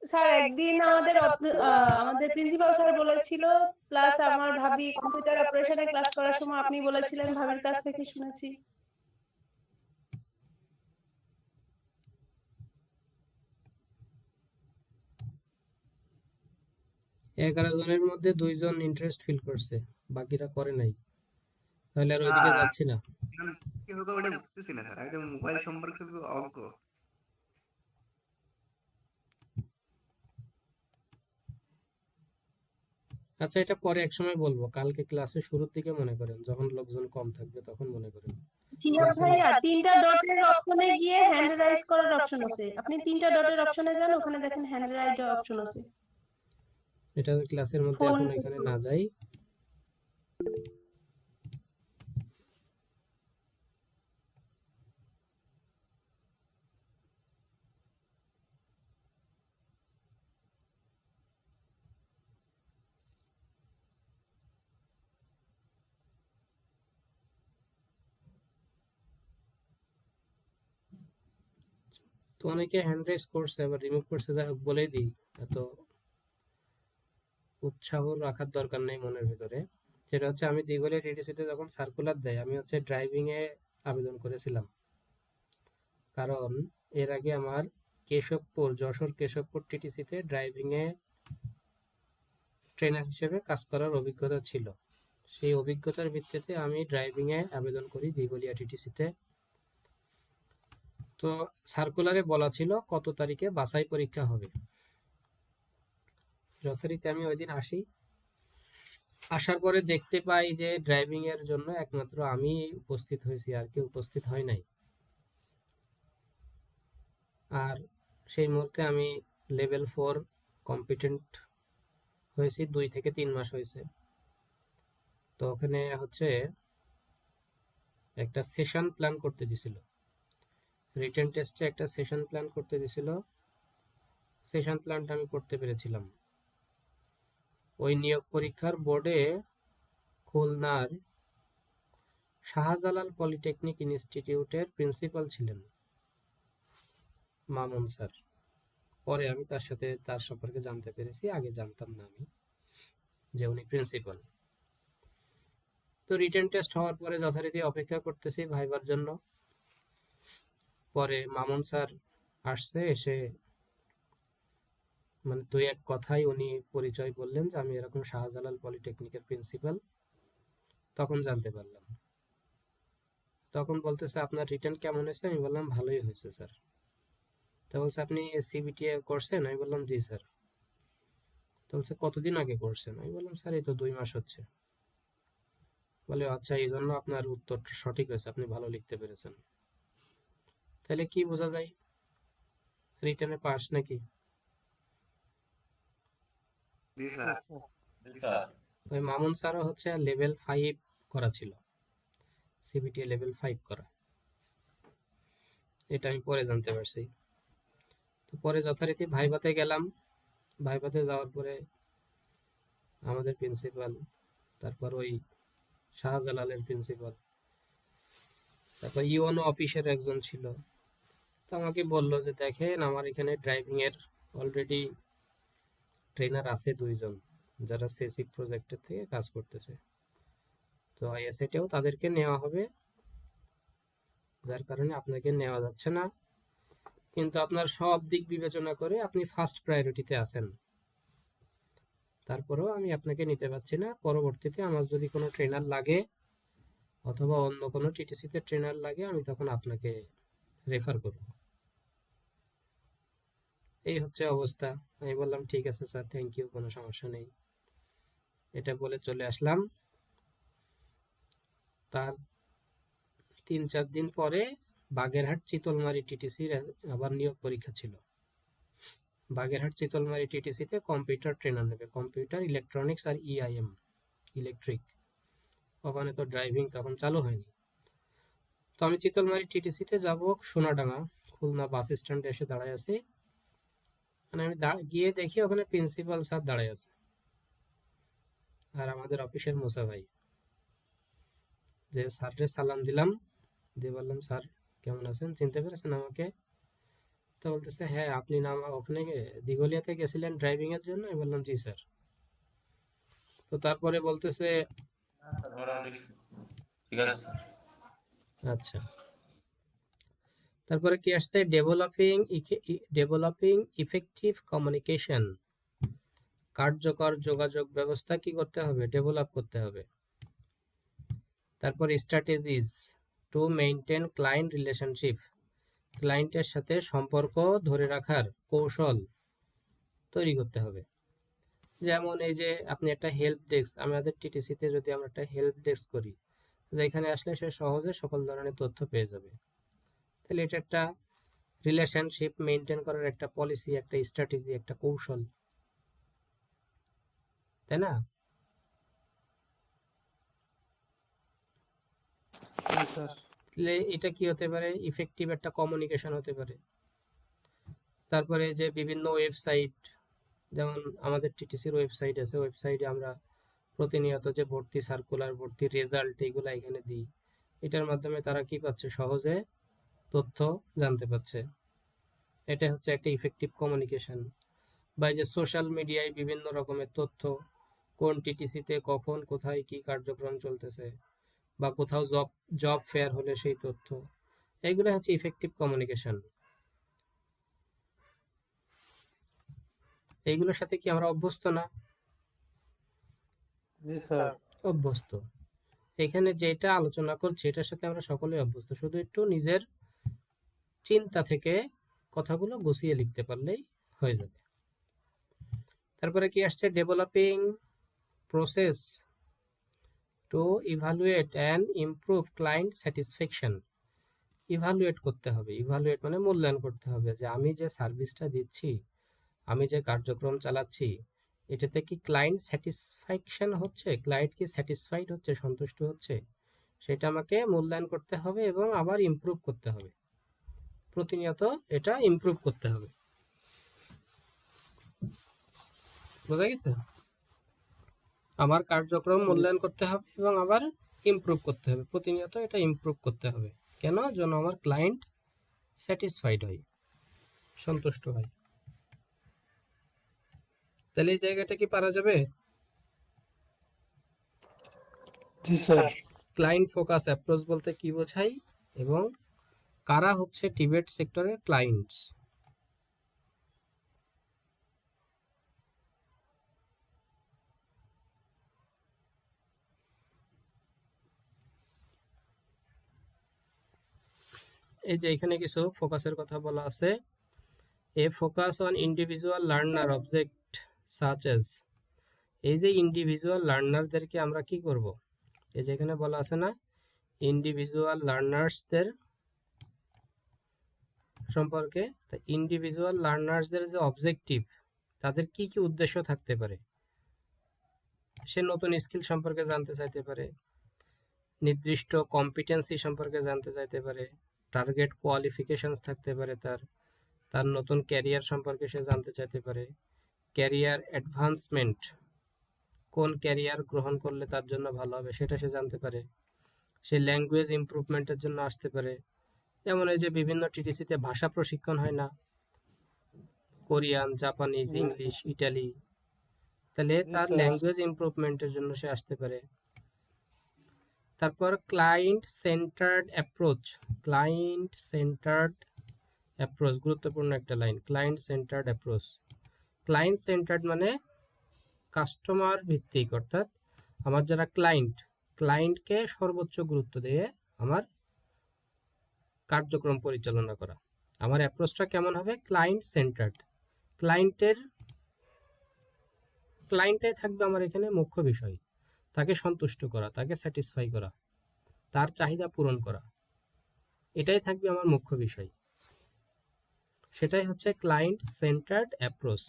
স্যার একদিন আমাদের প্রিন্সিপাল স্যার বলেছিল, প্লাস আমার ভাবি কম্পিউটার অপারেশনে ক্লাস করার সময় আপনি বলেছিলেন, ভাবির কাছ থেকে শুনেছি। এগারো জনের মধ্যে 2জন ইন্টারেস্ট ফিল করছে, বাকিরা করে নাই, তাহলে আর ওইদিকে যাচ্ছি না। কিভাবে ওটা বুঝতেছি না স্যার, আমি তো মোবাইল সম্পর্কে খুবই অজ্ঞ। আচ্ছা এটা পরে এক সময় বলবো, কালকে ক্লাসের শুরুর দিকে মনে করেন, যখন লোকজন কম থাকবে তখন মনে করেন। জিয়া ভাইয়া 3টা ডটের অপশনে গিয়ে হ্যান্ড রাইজ করার অপশন আছে, আপনি 3টা ডটের অপশনে যান, ওখানে দেখেন হ্যান্ড রাইজ অপশন আছে। এটা ক্লাসের মধ্যে ফোন এখন এখানে না যাই। তো অনেকে হ্যান্ড রেজ করছে আবার রিমুভ করছে, যাই হোক বলেই দিই, এত উৎসাহ রাখার দরকার নেই মনের ভিতরে। যেটা হচ্ছে আমি দিঘলিয়া টিটিসিতে যখন সার্কুলার দেয় আমি হচ্ছে ড্রাইভিং এ আবেদন করেছিলাম, কারণ এর আগে আমার যশোর কেশবপুর টিটিসিতে ড্রাইভিং এ ট্রেনার হিসেবে কাজ করার অভিজ্ঞতা ছিল। সেই অভিজ্ঞতার ভিত্তিতে আমি ড্রাইভিং এ আবেদন করি দিঘলিয়া টিটিসিতে। তো সার্কুলারে বলা ছিল কত তারিখে বাছাই পরীক্ষা হবে। যথারীতি আমি ওই দিন আসি, আসার পরে দেখতে পাই যে ড্রাইভিং এর জন্য একমাত্র আমি উপস্থিত হয়েছি, আর কেউ উপস্থিত হয় নাই। আর সেই মুহূর্তে আমি লেভেল 4 কম্পিটেন্ট হয়েছি, 2 থেকে 3 মাস হয়েছে। তো ওখানে হচ্ছে একটা সেশন প্ল্যান করতে দিছিল, রিটেন টেস্টে একটা সেশন প্ল্যান করতে দিছিল। সেশন প্ল্যানটা আমি করতে পেরেছিলাম। ওই নিয়োগ পরীক্ষার বোর্ডে খুলনার শাহজালাল পলিটেকনিক ইনস্টিটিউটের প্রিন্সিপাল ছিলেন মামুন স্যার। পরে আমি তার সম্পর্কে জানতে পেরেছি, আগে জানতাম না আমি যে উনি প্রিন্সিপাল। তো রিটেন টেস্ট হওয়ার পরে যথারীতি অপেক্ষা করতেছি ভাইবার জন্য। পরে মামুন স্যার আসছে, এসে মানে 2-1 কথাই উনি পরিচয় বললেন যে আমি এরকম শাহজালাল পলিটেকনিকের প্রিন্সিপাল। তখন জানতে পারলাম। তখন বলতেছে আপনার রিটেন কেমন হয়েছে? আমি বললাম ভালোই হয়েছে স্যার। তো বলছে আপনি সিবিটিএ করছেন? আমি বললাম জি স্যার। তো বলছে কতদিন আগে করছেন? আমি বললাম স্যার এই তো 2 মাস হচ্ছে। বলে আচ্ছা, এই জন্য আপনার উত্তরটা সঠিক হয়েছে, আপনি ভালো লিখতে পেরেছেন। তাহলে কি বোঝা যায়? রিটেনে পাস নাকি? জি স্যার। স্যার ওই মামুন স্যারও হচ্ছে লেভেল 5 করা ছিল, সিবিটিএ লেভেল 5 করা। এটা আমি পরে জানতে পারছি। তো পরে যথারীতি ভাইভাতে গেলাম। ভাইভাতে যাওয়ার পরে আমাদের প্রিন্সিপাল, তারপর ওই শাহজালালের প্রিন্সিপাল, তারপর ইউএনও অফিসের একজন ছিল। তো আমাকে বললো যে দেখেন আমার এখানে ড্রাইভিং এর অলরেডি ট্রেনার আছে 2 জন, যারা সেসিক প্রজেক্টের থেকে কাজ করতেছে। তো আইএসএটেও তাদেরকে নেওয়া হবে, যার কারণে আপনাকে নেওয়া যাচ্ছে না। কিন্তু আপনার সব দিক বিবেচনা করে আপনি ফার্স্ট প্রায়োরিটিতে আছেন, তারপরেও আমি আপনাকে নিতে পারছি না। পরবর্তীতে আমার যদি কোনো ট্রেনার লাগে অথবা অন্য কোনো টিটিসিতে ট্রেনার লাগে আমি তখন আপনাকে রেফার করব। এই হচ্ছে অবস্থা। আমি বললাম ঠিক আছে স্যার, থ্যাংক ইউ, কোনো সমস্যা নেই। এটা বলে চলে আসলাম। তার 3-4 দিন পরে বাগেরহাট চিতলমারি টিটিসির আবার নিয়োগ পরীক্ষা ছিল। বাগেরহাট চিতলমারি টিটিসিতে কম্পিউটার ট্রেনার নেবে, কম্পিউটার, ইলেকট্রনিক্স আর ইআইএম, ইলেকট্রিক। ওখানে তো ড্রাইভিং তখন চালু হয়নি। তো আমি চিতলমারি টিটিসিতে যাব, সোনাডাঙ্গা খুলনা বাস স্ট্যান্ডে এসে দাঁড়ায় আছি। মানে আমি গিয়ে দেখি ওখানে প্রিন্সিপাল স্যার দাঁড়ায় আছে আর আমাদের অফিসের মুসা ভাই। যে স্যাররে সালাম দিলাম, দিয়ে বললাম স্যার কেমন আছেন, চিনতে পেরেছেন আমাকে? তো বলতেছে হ্যাঁ, আপনি না ওখানে দিঘলিয়াতে গেছিলেন ড্রাইভিং এর জন্য? আমি বললাম জি স্যার। তো তারপরে বলতেছে মোটামুটি ঠিক আছে। আচ্ছা, তারপরে কি আসছে, ডেভেলপিং ইফেক্টিভ কমিউনিকেশন, কার্যকর যোগাযোগ ব্যবস্থা কি করতে হবে? ডেভেলপ করতে হবে। তারপর strategies to maintain client relationship, ক্লায়েন্টের সাথে সম্পর্ক ধরে রাখার কৌশল তৈরি করতে হবে। যেমন এই যে আপনি একটা হেল্প ডেস্ক, আমাদের টিটিসিতে যদি আমরা একটা হেল্প ডেস্ক করি, যেখানে আসলে সে সহজে সকল ধরনের তথ্য পেয়ে যাবে, তাহলে এটা একটা রিলেশনশিপ মেনটেন করার একটা পলিসি, একটা স্ট্র্যাটেজি, একটা কৌশল, তাই না? জি স্যার। তাহলে এটা কি হতে পারে? ইফেক্টিভ একটা কমিউনিকেশন হতে পারে। তারপরে যে বিভিন্ন ওয়েবসাইট, যেমন আমাদের টিটিসির ওয়েবসাইট আছে, ওয়েবসাইটে আমরা প্রতিনিয়ত যে ভর্তি সার্কুলার, ভর্তি রেজাল্ট, এইগুলো এখানে দিই। এটার মাধ্যমে তারা কি পাচ্ছে? সহজে তথ্য জানতে পারছে। এটা হচ্ছে একটা ইফেক্টিভ কমিউনিকেশন। বা এই যে সোশ্যাল মিডিয়ায় বিভিন্ন রকমের তথ্য কোন টিটিসিতে কখন কোথায় কি কার্যক্রম চলতেছে, বা কোথাও জব ফেয়ার হলে সেই তথ্য, এইগুলো হচ্ছে ইফেক্টিভ কমিউনিকেশন। এইগুলোর সাথে কি আমরা অভ্যস্ত না? জি স্যার। অভ্যস্ত। এখানে যেটা আলোচনা করছি এটার সাথে আমরা সকলেই অভ্যস্ত, শুধু একটু নিজের চিন্তা থেকে কথাগুলো গুছিয়ে লিখতে পারলেই হয়ে যাবে। তারপরে কি আসছে, developing process to evaluate and improve client satisfaction. Evaluate করতে হবে, ইভালুয়েট মানে মূল্যায়ন করতে হবে যে আমি যে সার্ভিসটা দিচ্ছি, আমি যে কার্যক্রম চালাচ্ছি, এটাতে কি ক্লায়েন্ট স্যাটিসফ্যাকশন হচ্ছে, ক্লায়েন্ট কি স্যাটিসফাইড হচ্ছে, সন্তুষ্ট হচ্ছে, সেটা আমাকে মূল্যায়ন করতে হবে এবং আবার ইমপ্রুভ করতে হবে, প্রতিনিয়ত এটা ইমপ্রুভ করতে হবে। বোঝা গেছে? আমার কার্যক্রম মূল্যায়ন করতে হবে এবং আবার ইমপ্রুভ করতে হবে, প্রতিনিয়ত এটা ইমপ্রুভ করতে হবে। কেন? যেন আমার ক্লায়েন্ট স্যাটিসফাইড হয়, সন্তুষ্ট হয়। তাহলে এই জায়গাটা কি পারা যাবে? জি স্যার। ক্লায়েন্ট ফোকাস অ্যাপ্রোচ বলতে কি বোঝাই এবং কারা হচ্ছে টিবেট সেক্টরের ক্লায়েন্টস? এই যে এখানে কিছু ফোকাসের কথা বলা আছে। A focus on individual learner object such as. এই যে ইন্ডিভিজুয়াল লার্নারদেরকে আমরা কি করব, এই যে এখানে বলা আছে না, ইন্ডিভিজুয়াল লার্নার্সদের সম্পর্কে। তা ইন্ডিভিজুয়াল লার্নার্সদের যে অবজেক্টিভ, তাদের কি কি উদ্দেশ্য থাকতে পারে? সে নতুন স্কিল সম্পর্কে জানতে চাইতে পারে, নির্দিষ্ট কম্পিটেন্সি সম্পর্কে জানতে চাইতে পারে, টার্গেট কোয়ালিফিকেশনস থাকতে পারে, তার নতুন ক্যারিয়ার সম্পর্কে সে জানতে চাইতে পারে, ক্যারিয়ার অ্যাডভান্সমেন্ট, কোন ক্যারিয়ার গ্রহণ করলে তার জন্য ভালো হবে সেটা সে জানতে পারে, সে ল্যাঙ্গুয়েজ ইমপ্রুভমেন্টের জন্য আসতে পারে। যেমন এই যে বিভিন্ন টিটিসিতে ভাষা প্রশিক্ষণ হয় না, কোরিয়ান, জাপানিজ, ইংলিশ, ইটালি, তাহলে তার ল্যাঙ্গুয়েজ ইমপ্রুভমেন্টের জন্য সে আসতে পারে। তারপর client centred approach, client centred approach গুরুত্বপূর্ণ একটা line, client centred approach. Client centred মানে কাস্টমার ভিত্তিক, অর্থাৎ আমার যারা ক্লায়েন্টকে সর্বোচ্চ গুরুত্ব দিয়ে আমার কার্যক্রম পরিচালনা করা। আমার অ্যাপ্রোচটা কেমন হবে? Client centred. ক্লায়েন্টটাই থাকবে আমার এখানে মুখ্য বিষয়, তাকে সন্তুষ্ট করা, তাকে স্যাটিসফাই করা, তার চাহিদা পূরণ করা, এটাই থাকবে আমার মুখ্য বিষয়। সেটাই হচ্ছে ক্লায়েন্ট সেন্টার্ড অ্যাপ্রোচ।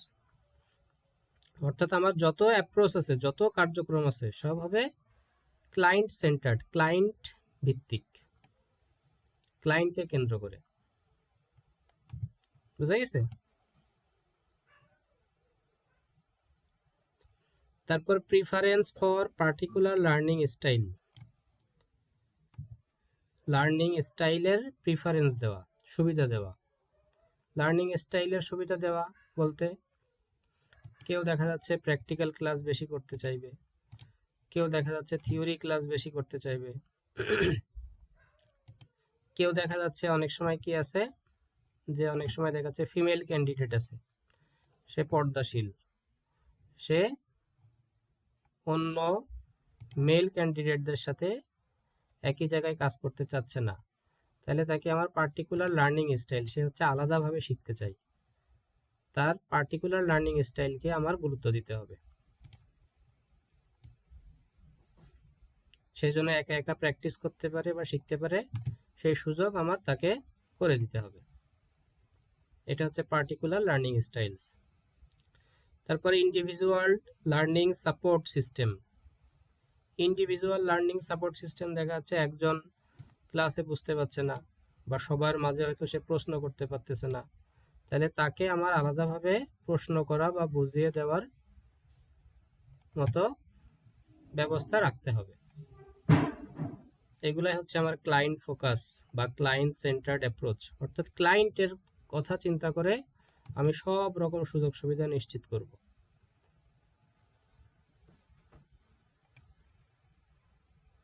অর্থাৎ আমার যত অ্যাপ্রোচ আছে, যত কার্যক্রম আছে, সব হবে ক্লায়েন্ট সেন্টার্ড, ক্লায়েন্ট ভিত্তিক, ক্লায়েন্টকে কেন্দ্র করে। বুঝা গেছে? তারপর preference for particular learning style, learning স্টাইলের প্রিফারেন্স দেওয়া, সুবিধা দেওয়া। লার্নিং স্টাইলের সুবিধা দেওয়া বলতে কেউ দেখা যাচ্ছে প্র্যাকটিক্যাল ক্লাস বেশি করতে চাইবে, কেউ দেখা যাচ্ছে থিওরি ক্লাস বেশি করতে চাইবে, কেউ দেখা যাচ্ছে অনেক সময় কি আছে যে অনেক সময় দেখা যাচ্ছে ফিমেল ক্যান্ডিডেট আছে, সে পর্দাশীল, সে অন্য মেল ক্যান্ডিডেটদের সাথে একই জায়গায় কাজ করতে চাচ্ছে না, তাহলে তাকে আমার পার্টিকুলার লার্নিং স্টাইল, সে হচ্ছে আলাদাভাবে শিখতে চাই, তার পার্টিকুলার লার্নিং স্টাইলকে আমার গুরুত্ব দিতে হবে। সেই জন্য একা একা প্র্যাকটিস করতে পারে বা শিখতে পারে, সেই সুযোগ আমার তাকে করে দিতে হবে। এটা হচ্ছে পার্টিকুলার লার্নিং স্টাইলস। তারপরে individual learning support system. Individual learning support system দেখা যাচ্ছে একজন ক্লাসে বুঝতে পারছে না বা সবার মাঝে হয়তো সে প্রশ্ন করতে পারতেছে না, তাহলে তাকে আমার আলাদাভাবে প্রশ্ন করা বা বুঝিয়ে দেওয়ার মতো ব্যবস্থা রাখতে হবে। এগুলাই হচ্ছে আমার ক্লায়েন্ট ফোকাস বা ক্লায়েন্ট সেন্টার্ড অ্যাপ্রোচ, অর্থাৎ ক্লায়েন্টের কথা চিন্তা করে আমি সব রকম সুযোগ সুবিধা নিশ্চিত করব।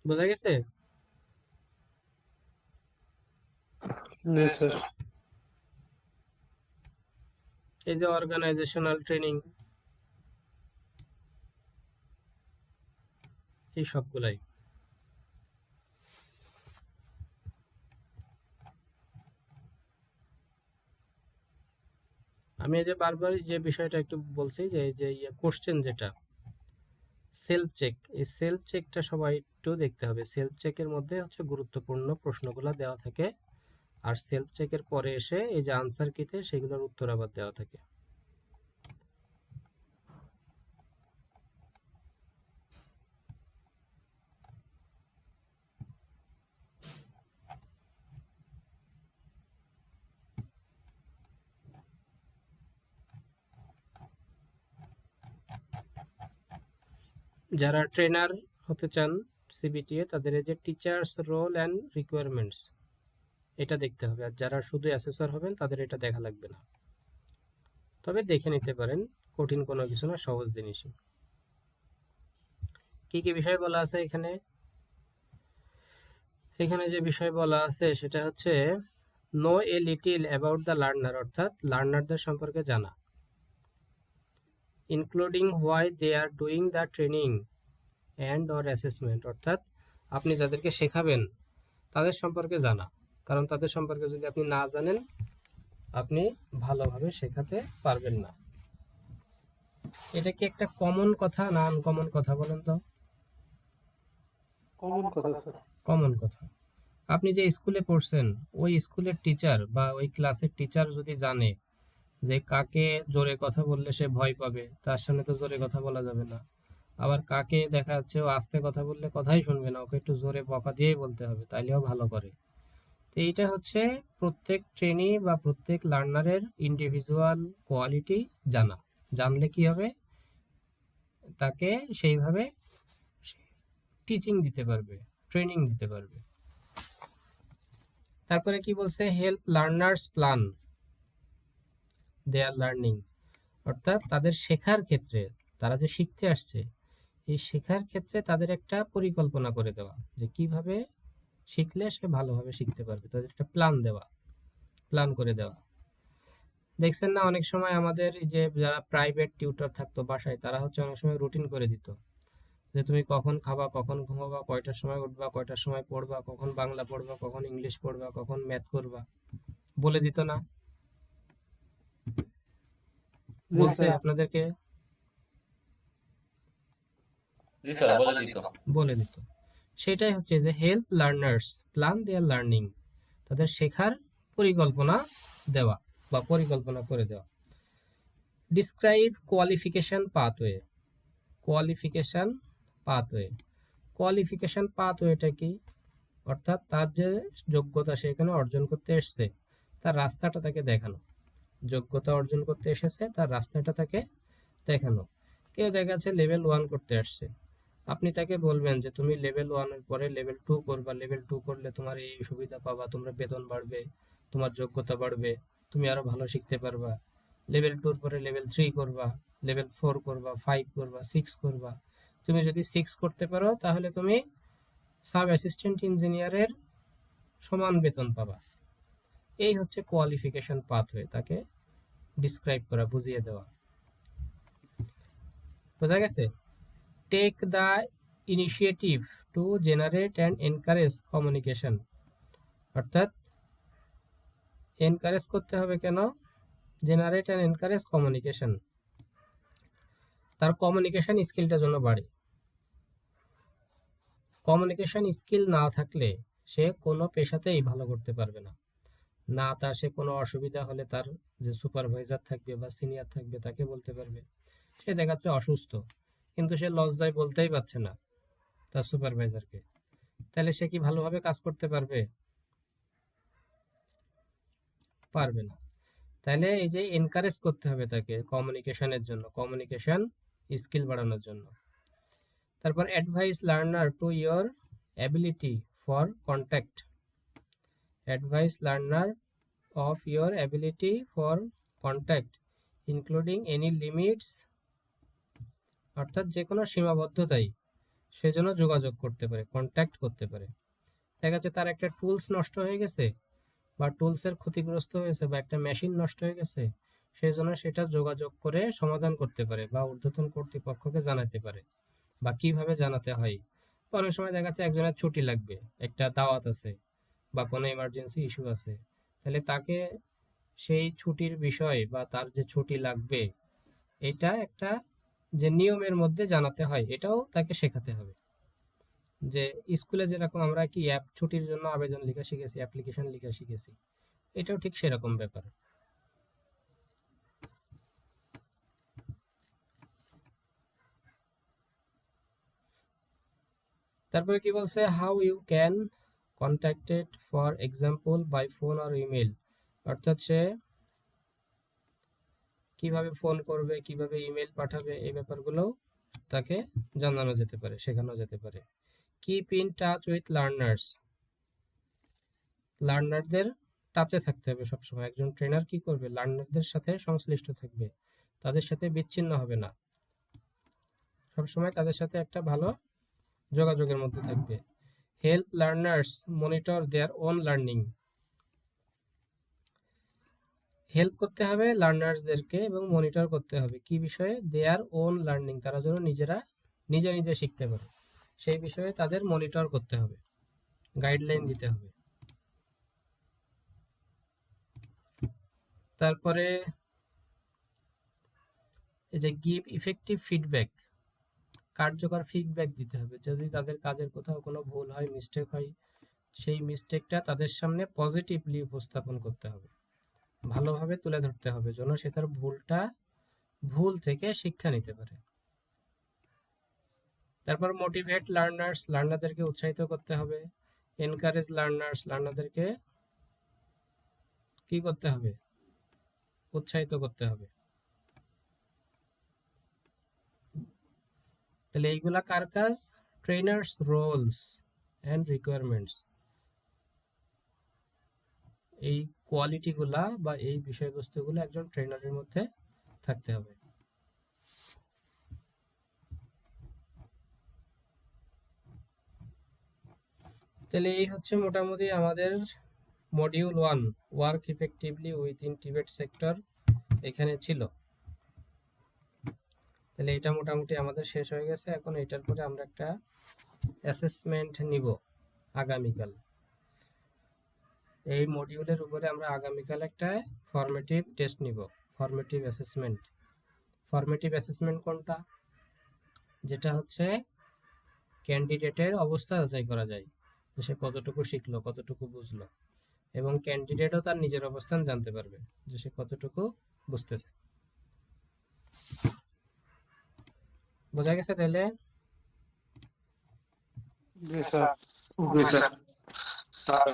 বোঝা গেছে? জি স্যার। এই যে অর্গানাইজেশনাল ট্রেনিং, এই সবগুলাই। আমি এই যে বারবার যে বিষয়টা একটু বলছি যে এই যে কোশ্চেন যেটা সেলফ চেক, এই সেলফ চেকটা সবাই একটু দেখতে হবে। সেলফ চেকের মধ্যে হচ্ছে গুরুত্বপূর্ণ প্রশ্নগুলো দেওয়া থাকে, আর সেলফ চেকের পরে এসে এই যে আনসার কিতে সেগুলোর উত্তর আবার দেওয়া থাকে। যারা ট্রেনার হতে চান সিবিটিএ, তাদের এই যে টিচার্স রোল অ্যান্ড রিকোয়ারমেন্টস, এটা দেখতে হবে। আর যারা শুধু অ্যাসেসর হবেন তাদের এটা দেখা লাগবে না, তবে দেখে নিতে পারেন, কঠিন কোনো কিছু না, সহজ জিনিসই। কি কি বিষয় বলা আছে এখানে? এখানে যে বিষয় বলা আছে সেটা হচ্ছে know a little about the learner, অর্থাৎ লার্নারদের সম্পর্কে জানা, including why they are doing the training and or assessment, অর্থাৎ আপনি যাদেরকে শেখাবেন তাদের সম্পর্কে জানা, কারণ তাদের সম্পর্কে যদি আপনি না জানেন আপনি ভালোভাবে শেখাতে পারবেন না। এটা কি একটা কমন কথা না আনকমন কথা বলেন তো? কমন কথা স্যার। কমন কথা। আপনি যে স্কুলে পড়ছেন ওই স্কুলের টিচার বা ওই ক্লাসের টিচার যদি জানে যে কাকে জোরে কথা বললে সে ভয় পাবে, তার সামনে তো জোরে কথা বলা যাবে না। আবার কাকে দেখা যাচ্ছে ও আস্তে কথা বললে কথাই শুনবে না, ওকে একটু জোরে বকা দিয়েই বলতে হবে, তাইলেও ভালো করে। তো এইটা হচ্ছে প্রত্যেক ট্রেনি বা প্রত্যেক লার্নারের ইন্ডিভিজুয়াল কোয়ালিটি জানা। জানলে কি হবে, তাকে সেইভাবে টিচিং দিতে পারবে, ট্রেনিং দিতে পারবে। তারপরে কি বলছে, help learners plan their learning, অর্থাৎ তাদের শেখার ক্ষেত্রে, তারা যে শিখতে আসছে এই শেখার ক্ষেত্রে তাদের একটা পরিকল্পনা করে দেওয়া, যে কিভাবে শিখলে সে ভালোভাবে শিখতে পারবে, তাদের একটা প্ল্যান দেওয়া, প্ল্যান করে দেওয়া। দেখছেন না অনেক সময় আমাদের এই যে যারা প্রাইভেট টিউটর থাকতো বাসায়, তারা হচ্ছে অনেক সময় রুটিন করে দিত যে তুমি কখন খাবা, কখন ঘুমাবা, কয়টার সময় উঠবা, কয়টার সময় পড়বা, কখন বাংলা পড়বা, কখন ইংলিশ পড়বা, কখন ম্যাথ করবা, বলে দিত না? বলছে আপনাদেরকে? জি স্যার, বলে দিত। বলে দিত। সেটাই হচ্ছে যে help learners plan their learning, তাদের শেখার পরিকল্পনা দেওয়া বা পরিকল্পনা করে দেওয়া। Describe qualification pathway, qualification pathway, qualification পাথওয়েটা কি? অর্থাৎ তার যে যোগ্যতা সে এখানে অর্জন করতে এসছে তার রাস্তাটা তাকে দেখানো, যোগ্যতা অর্জন করতে এসেছে তার রাস্তাটা তাকে দেখানো। কেউ দেখা যাচ্ছে লেভেল 1 করতে আসছে, আপনি তাকে বলবেন যে তুমি লেভেল 1-এর পরে লেভেল 2 করবা, লেভেল 2 করলে তোমার এই সুবিধা পাবা, তোমার বেতন বাড়বে, তোমার যোগ্যতা বাড়বে, তুমি আরো ভালো শিখতে পারবা। লেভেল 2-এর পরে লেভেল 3 করবা, লেভেল 4 করবা, 5 করবা, 6 করবা। তুমি যদি 6 করতে পারো তাহলে তুমি সাব অ্যাসিস্ট্যান্ট ইঞ্জিনিয়ারের সমান বেতন পাবা। এই হচ্ছে কোয়ালিফিকেশন পাথওয়ে, তাকে ডিসক্রাইব করা, বুঝিয়ে দেওয়া। বোঝা গেছে? Take the initiative to generate and encourage communication, অর্থাৎ এনকারেজ করতে হবে কেন? জেনারেট অ্যান্ড এনকারেজ কমিউনিকেশন, তার কমিউনিকেশন স্কিলটা জন্য বাড়ে। কমিউনিকেশন স্কিল না থাকলে সে কোনো পেশাতেই ভালো করতে পারবে না। না তার সে কোনো অসুবিধা হলে তার যে সুপারভাইজার থাকবে বা সিনিয়র থাকবে তাকে বলতে পারবে। সে দেখাচ্ছে অসুস্থ কিন্তু সে লজ্জায় বলতেই পারছে না তার সুপারভাইজারকে, তাহলে সে কি ভালোভাবে কাজ করতে পারবে? পারবে না। তাহলে এই যে এনকারেজ করতে হবে তাকে কমিউনিকেশনের জন্য, কমিউনিকেশন স্কিল বাড়ানোর জন্য। তারপর advice learner to your ability for contact, advice learner of your ability for contact including any limits, অর্থাৎ যে কোনো সীমাবদ্ধতাই সেজন্য যোগাযোগ করতে পারে, কন্ট্যাক্ট করতে পারে। দেখা যাচ্ছে তার একটা টুলস নষ্ট হয়ে গেছে বা টুলসের ক্ষতিগ্রস্ত হয়েছে বা একটা মেশিন নষ্ট হয়ে গেছে, সেই জন্য সেটা যোগাযোগ করে সমাধান করতে পারে বা ঊর্ধ্বতন কর্তৃপক্ষকে জানাতে পারে। বা কিভাবে জানাতে হয়, অনেক সময় দেখা যাচ্ছে একজনের ছুটি লাগবে, একটা দাওয়াত আছে বা কোনো ইমার্জেন্সি ইস্যু আছে, তাহলে তাকে সেই ছুটির বিষয় বা তার যে ছুটি লাগবে এটা একটা যে নিয়মের মধ্যে জানাতে হয়, এটাও তাকে শেখাতে হবে। যে স্কুলে যেরকম আমরা কি অ্যাপ ছুটির জন্য আবেদন লেখা শিখেছি, অ্যাপ্লিকেশন লেখা শিখেছি, এটাও ঠিক সেরকম ব্যাপার। তারপরে কি বলছে, how you can contacted for example by phone আর ইমেল, অর্থাৎ সে কিভাবে ফোন করবে, কিভাবে ইমেল পাঠাবে, এই ব্যাপারগুলোও তাকে জানানো যেতে পারে, শেখানো যেতে পারে। Keep in touch with learners, লার্নারদের টাচে থাকতে হবে সবসময়। একজন ট্রেনার কি করবে, লার্নারদের সাথে সংশ্লিষ্ট থাকবে, তাদের সাথে বিচ্ছিন্ন হবে না, সবসময় তাদের সাথে একটা ভালো যোগাযোগের মধ্যে থাকবে। Help learners monitor their own learning, help করতে হবে লার্নার্সদেরকে এবং মনিটর করতে হবে কি বিষয়ে, দেয়ার ওন লার্নিং, তারা যেন নিজে নিজে শিখতে পারে, সেই বিষয়ে তাদের মনিটর করতে হবে, গাইডলাইন দিতে হবে। তারপরে এই যে গিভ ইফেক্টিভ ফিডব্যাক, কার্যকর ফিডব্যাক দিতে হবে। যদি তাদের কাজের কোথাও কোনো ভুল হয়, মিস্টেক হয়, সেই মিস্টেকটা তাদের সামনে পজিটিভলি উপস্থাপন করতে হবে, ভালোভাবে তুলে ধরতে হবে, যেন সে তার ভুল থেকে শিক্ষা নিতে পারে। তারপর মোটিভেট লার্নার্স, লার্নারদেরকে উৎসাহিত করতে হবে। এনকারেজ লার্নার্স, লার্নারদেরকে কি করতে হবে, উৎসাহিত করতে হবে। তাহলে এইগুলা কার কাজ, ট্রেনার্স রোলস অ্যান্ড রিকোয়ারমেন্টস, এই কোয়ালিটিগুলা বা এই বিষয়বস্তুগুলো একজন ট্রেনারের মধ্যে থাকতে হবে। তাহলে এই হচ্ছে মোটামুটি আমাদের module 1 work effectively within Tibet sector এখানে ছিল। তাহলে এটা মোটামুটি আমাদের শেষ হয়ে গেছে। এখন এটার পরে আমরা একটা অ্যাসেসমেন্ট নিব আগামীকাল। এই মডিউলের উপরে আমরা আগামীকাল একটা ফরমেটিভ টেস্ট নিব, ফরমেটিভ অ্যাসেসমেন্ট। ফরমেটিভ অ্যাসেসমেন্ট কোনটা, যেটা হচ্ছে ক্যান্ডিডেটের অবস্থা যাচাই করা যায়, যে সে কতটুকু শিখলো, কতটুকু বুঝলো, এবং ক্যান্ডিডেটও তার নিজের অবস্থান জানতে পারবে যে সে কতটুকু বুঝতেছে। বোঝা গেছে তাহলে? জি স্যার। জি স্যার। স্যার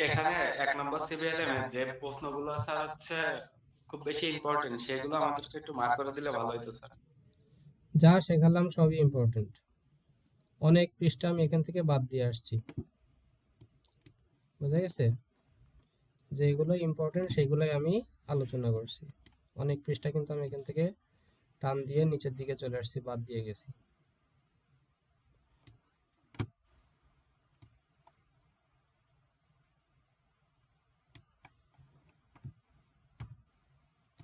এখানে 1 নম্বর সিবিএলএম এর যে প্রশ্নগুলো স্যার হচ্ছে খুব বেশি ইম্পর্টেন্ট, সেগুলো আমাদেরকে একটু মার্ক করে দিলে ভালো হতো স্যার। যা শেখালাম সবই ইম্পর্টেন্ট, অনেক পৃষ্ঠা আমি এখান থেকে বাদ দিয়ে আসছি। বোঝা গেছে? যেগুলো ইম্পর্টেন্ট সেগুলোই আমি আলোচনা করছি, অনেক পৃষ্ঠা কিন্তু আমি এখান থেকে টান দিয়ে নিচের দিকে চলে আসছি, বাদ দিয়ে গেছি।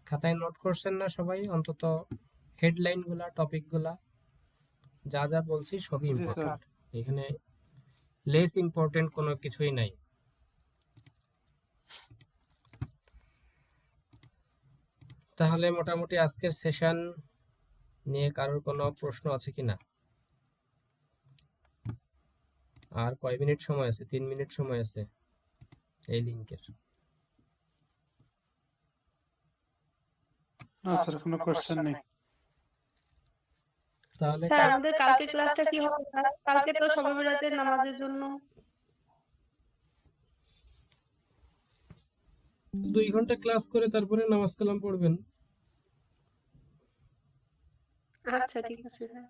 খাতায় নোট করছেন না সবাই? অন্তত হেডলাইনগুলা, টপিকগুলা যা যা বলছি সবই জি স্যার। ইম্পর্টেন্ট, এখানে লেস ইম্পর্টেন্ট কোনো কিছুই নাই। তাহলে মোটামুটি আজকের সেশন নিয়ে কারোর কোনো প্রশ্ন আছে কিনা? আর কয় মিনিট সময় আছে? 3 মিনিট সময় আছে এই লিংকের। না স্যার, কোনো কোশ্চেন নেই। তাহলে স্যার আমাদের কালকে ক্লাসটা কি হবে স্যার? কালকে তো শবে বরাতের নামাজের জন্য 2 ঘন্টা ক্লাস করে তারপরে নামাজ কালাম পড়বেন। আচ্ছা ঠিক আছে স্যার।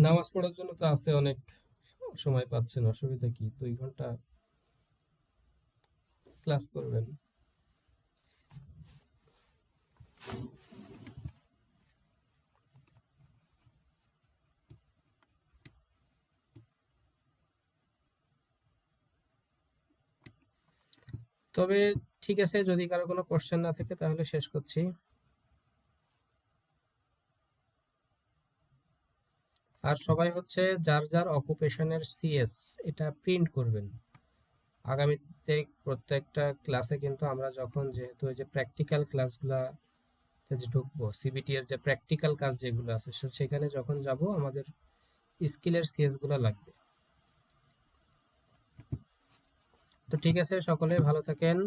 নামাজ পড়ার জন্য তো আছে, অনেক সময় পাচ্ছেন, অসুবিধা কি? 2 ঘন্টা ক্লাস করবেন। তবে ঠিক আছে, যদি কারো কোনো কোশ্চেন না থাকে তাহলে শেষ করছি। আর সবাই হচ্ছে যার যার অকুপেশনের সিএস এটা প্রিন্ট করবেন। আগামীতে প্রত্যেকটা ক্লাসে কিন্তু আমরা যখন যেহেতু এই যে প্র্যাকটিক্যাল ক্লাসগুলা যে ঢুকবো, সিবিটি এর যে প্র্যাকটিক্যাল কাজ যেগুলো আছে সেখানে যখন যাব আমাদের স্কিলের সিএস গুলো লাগবে। তো ঠিক আছে, সকলে ভালো থাকেন।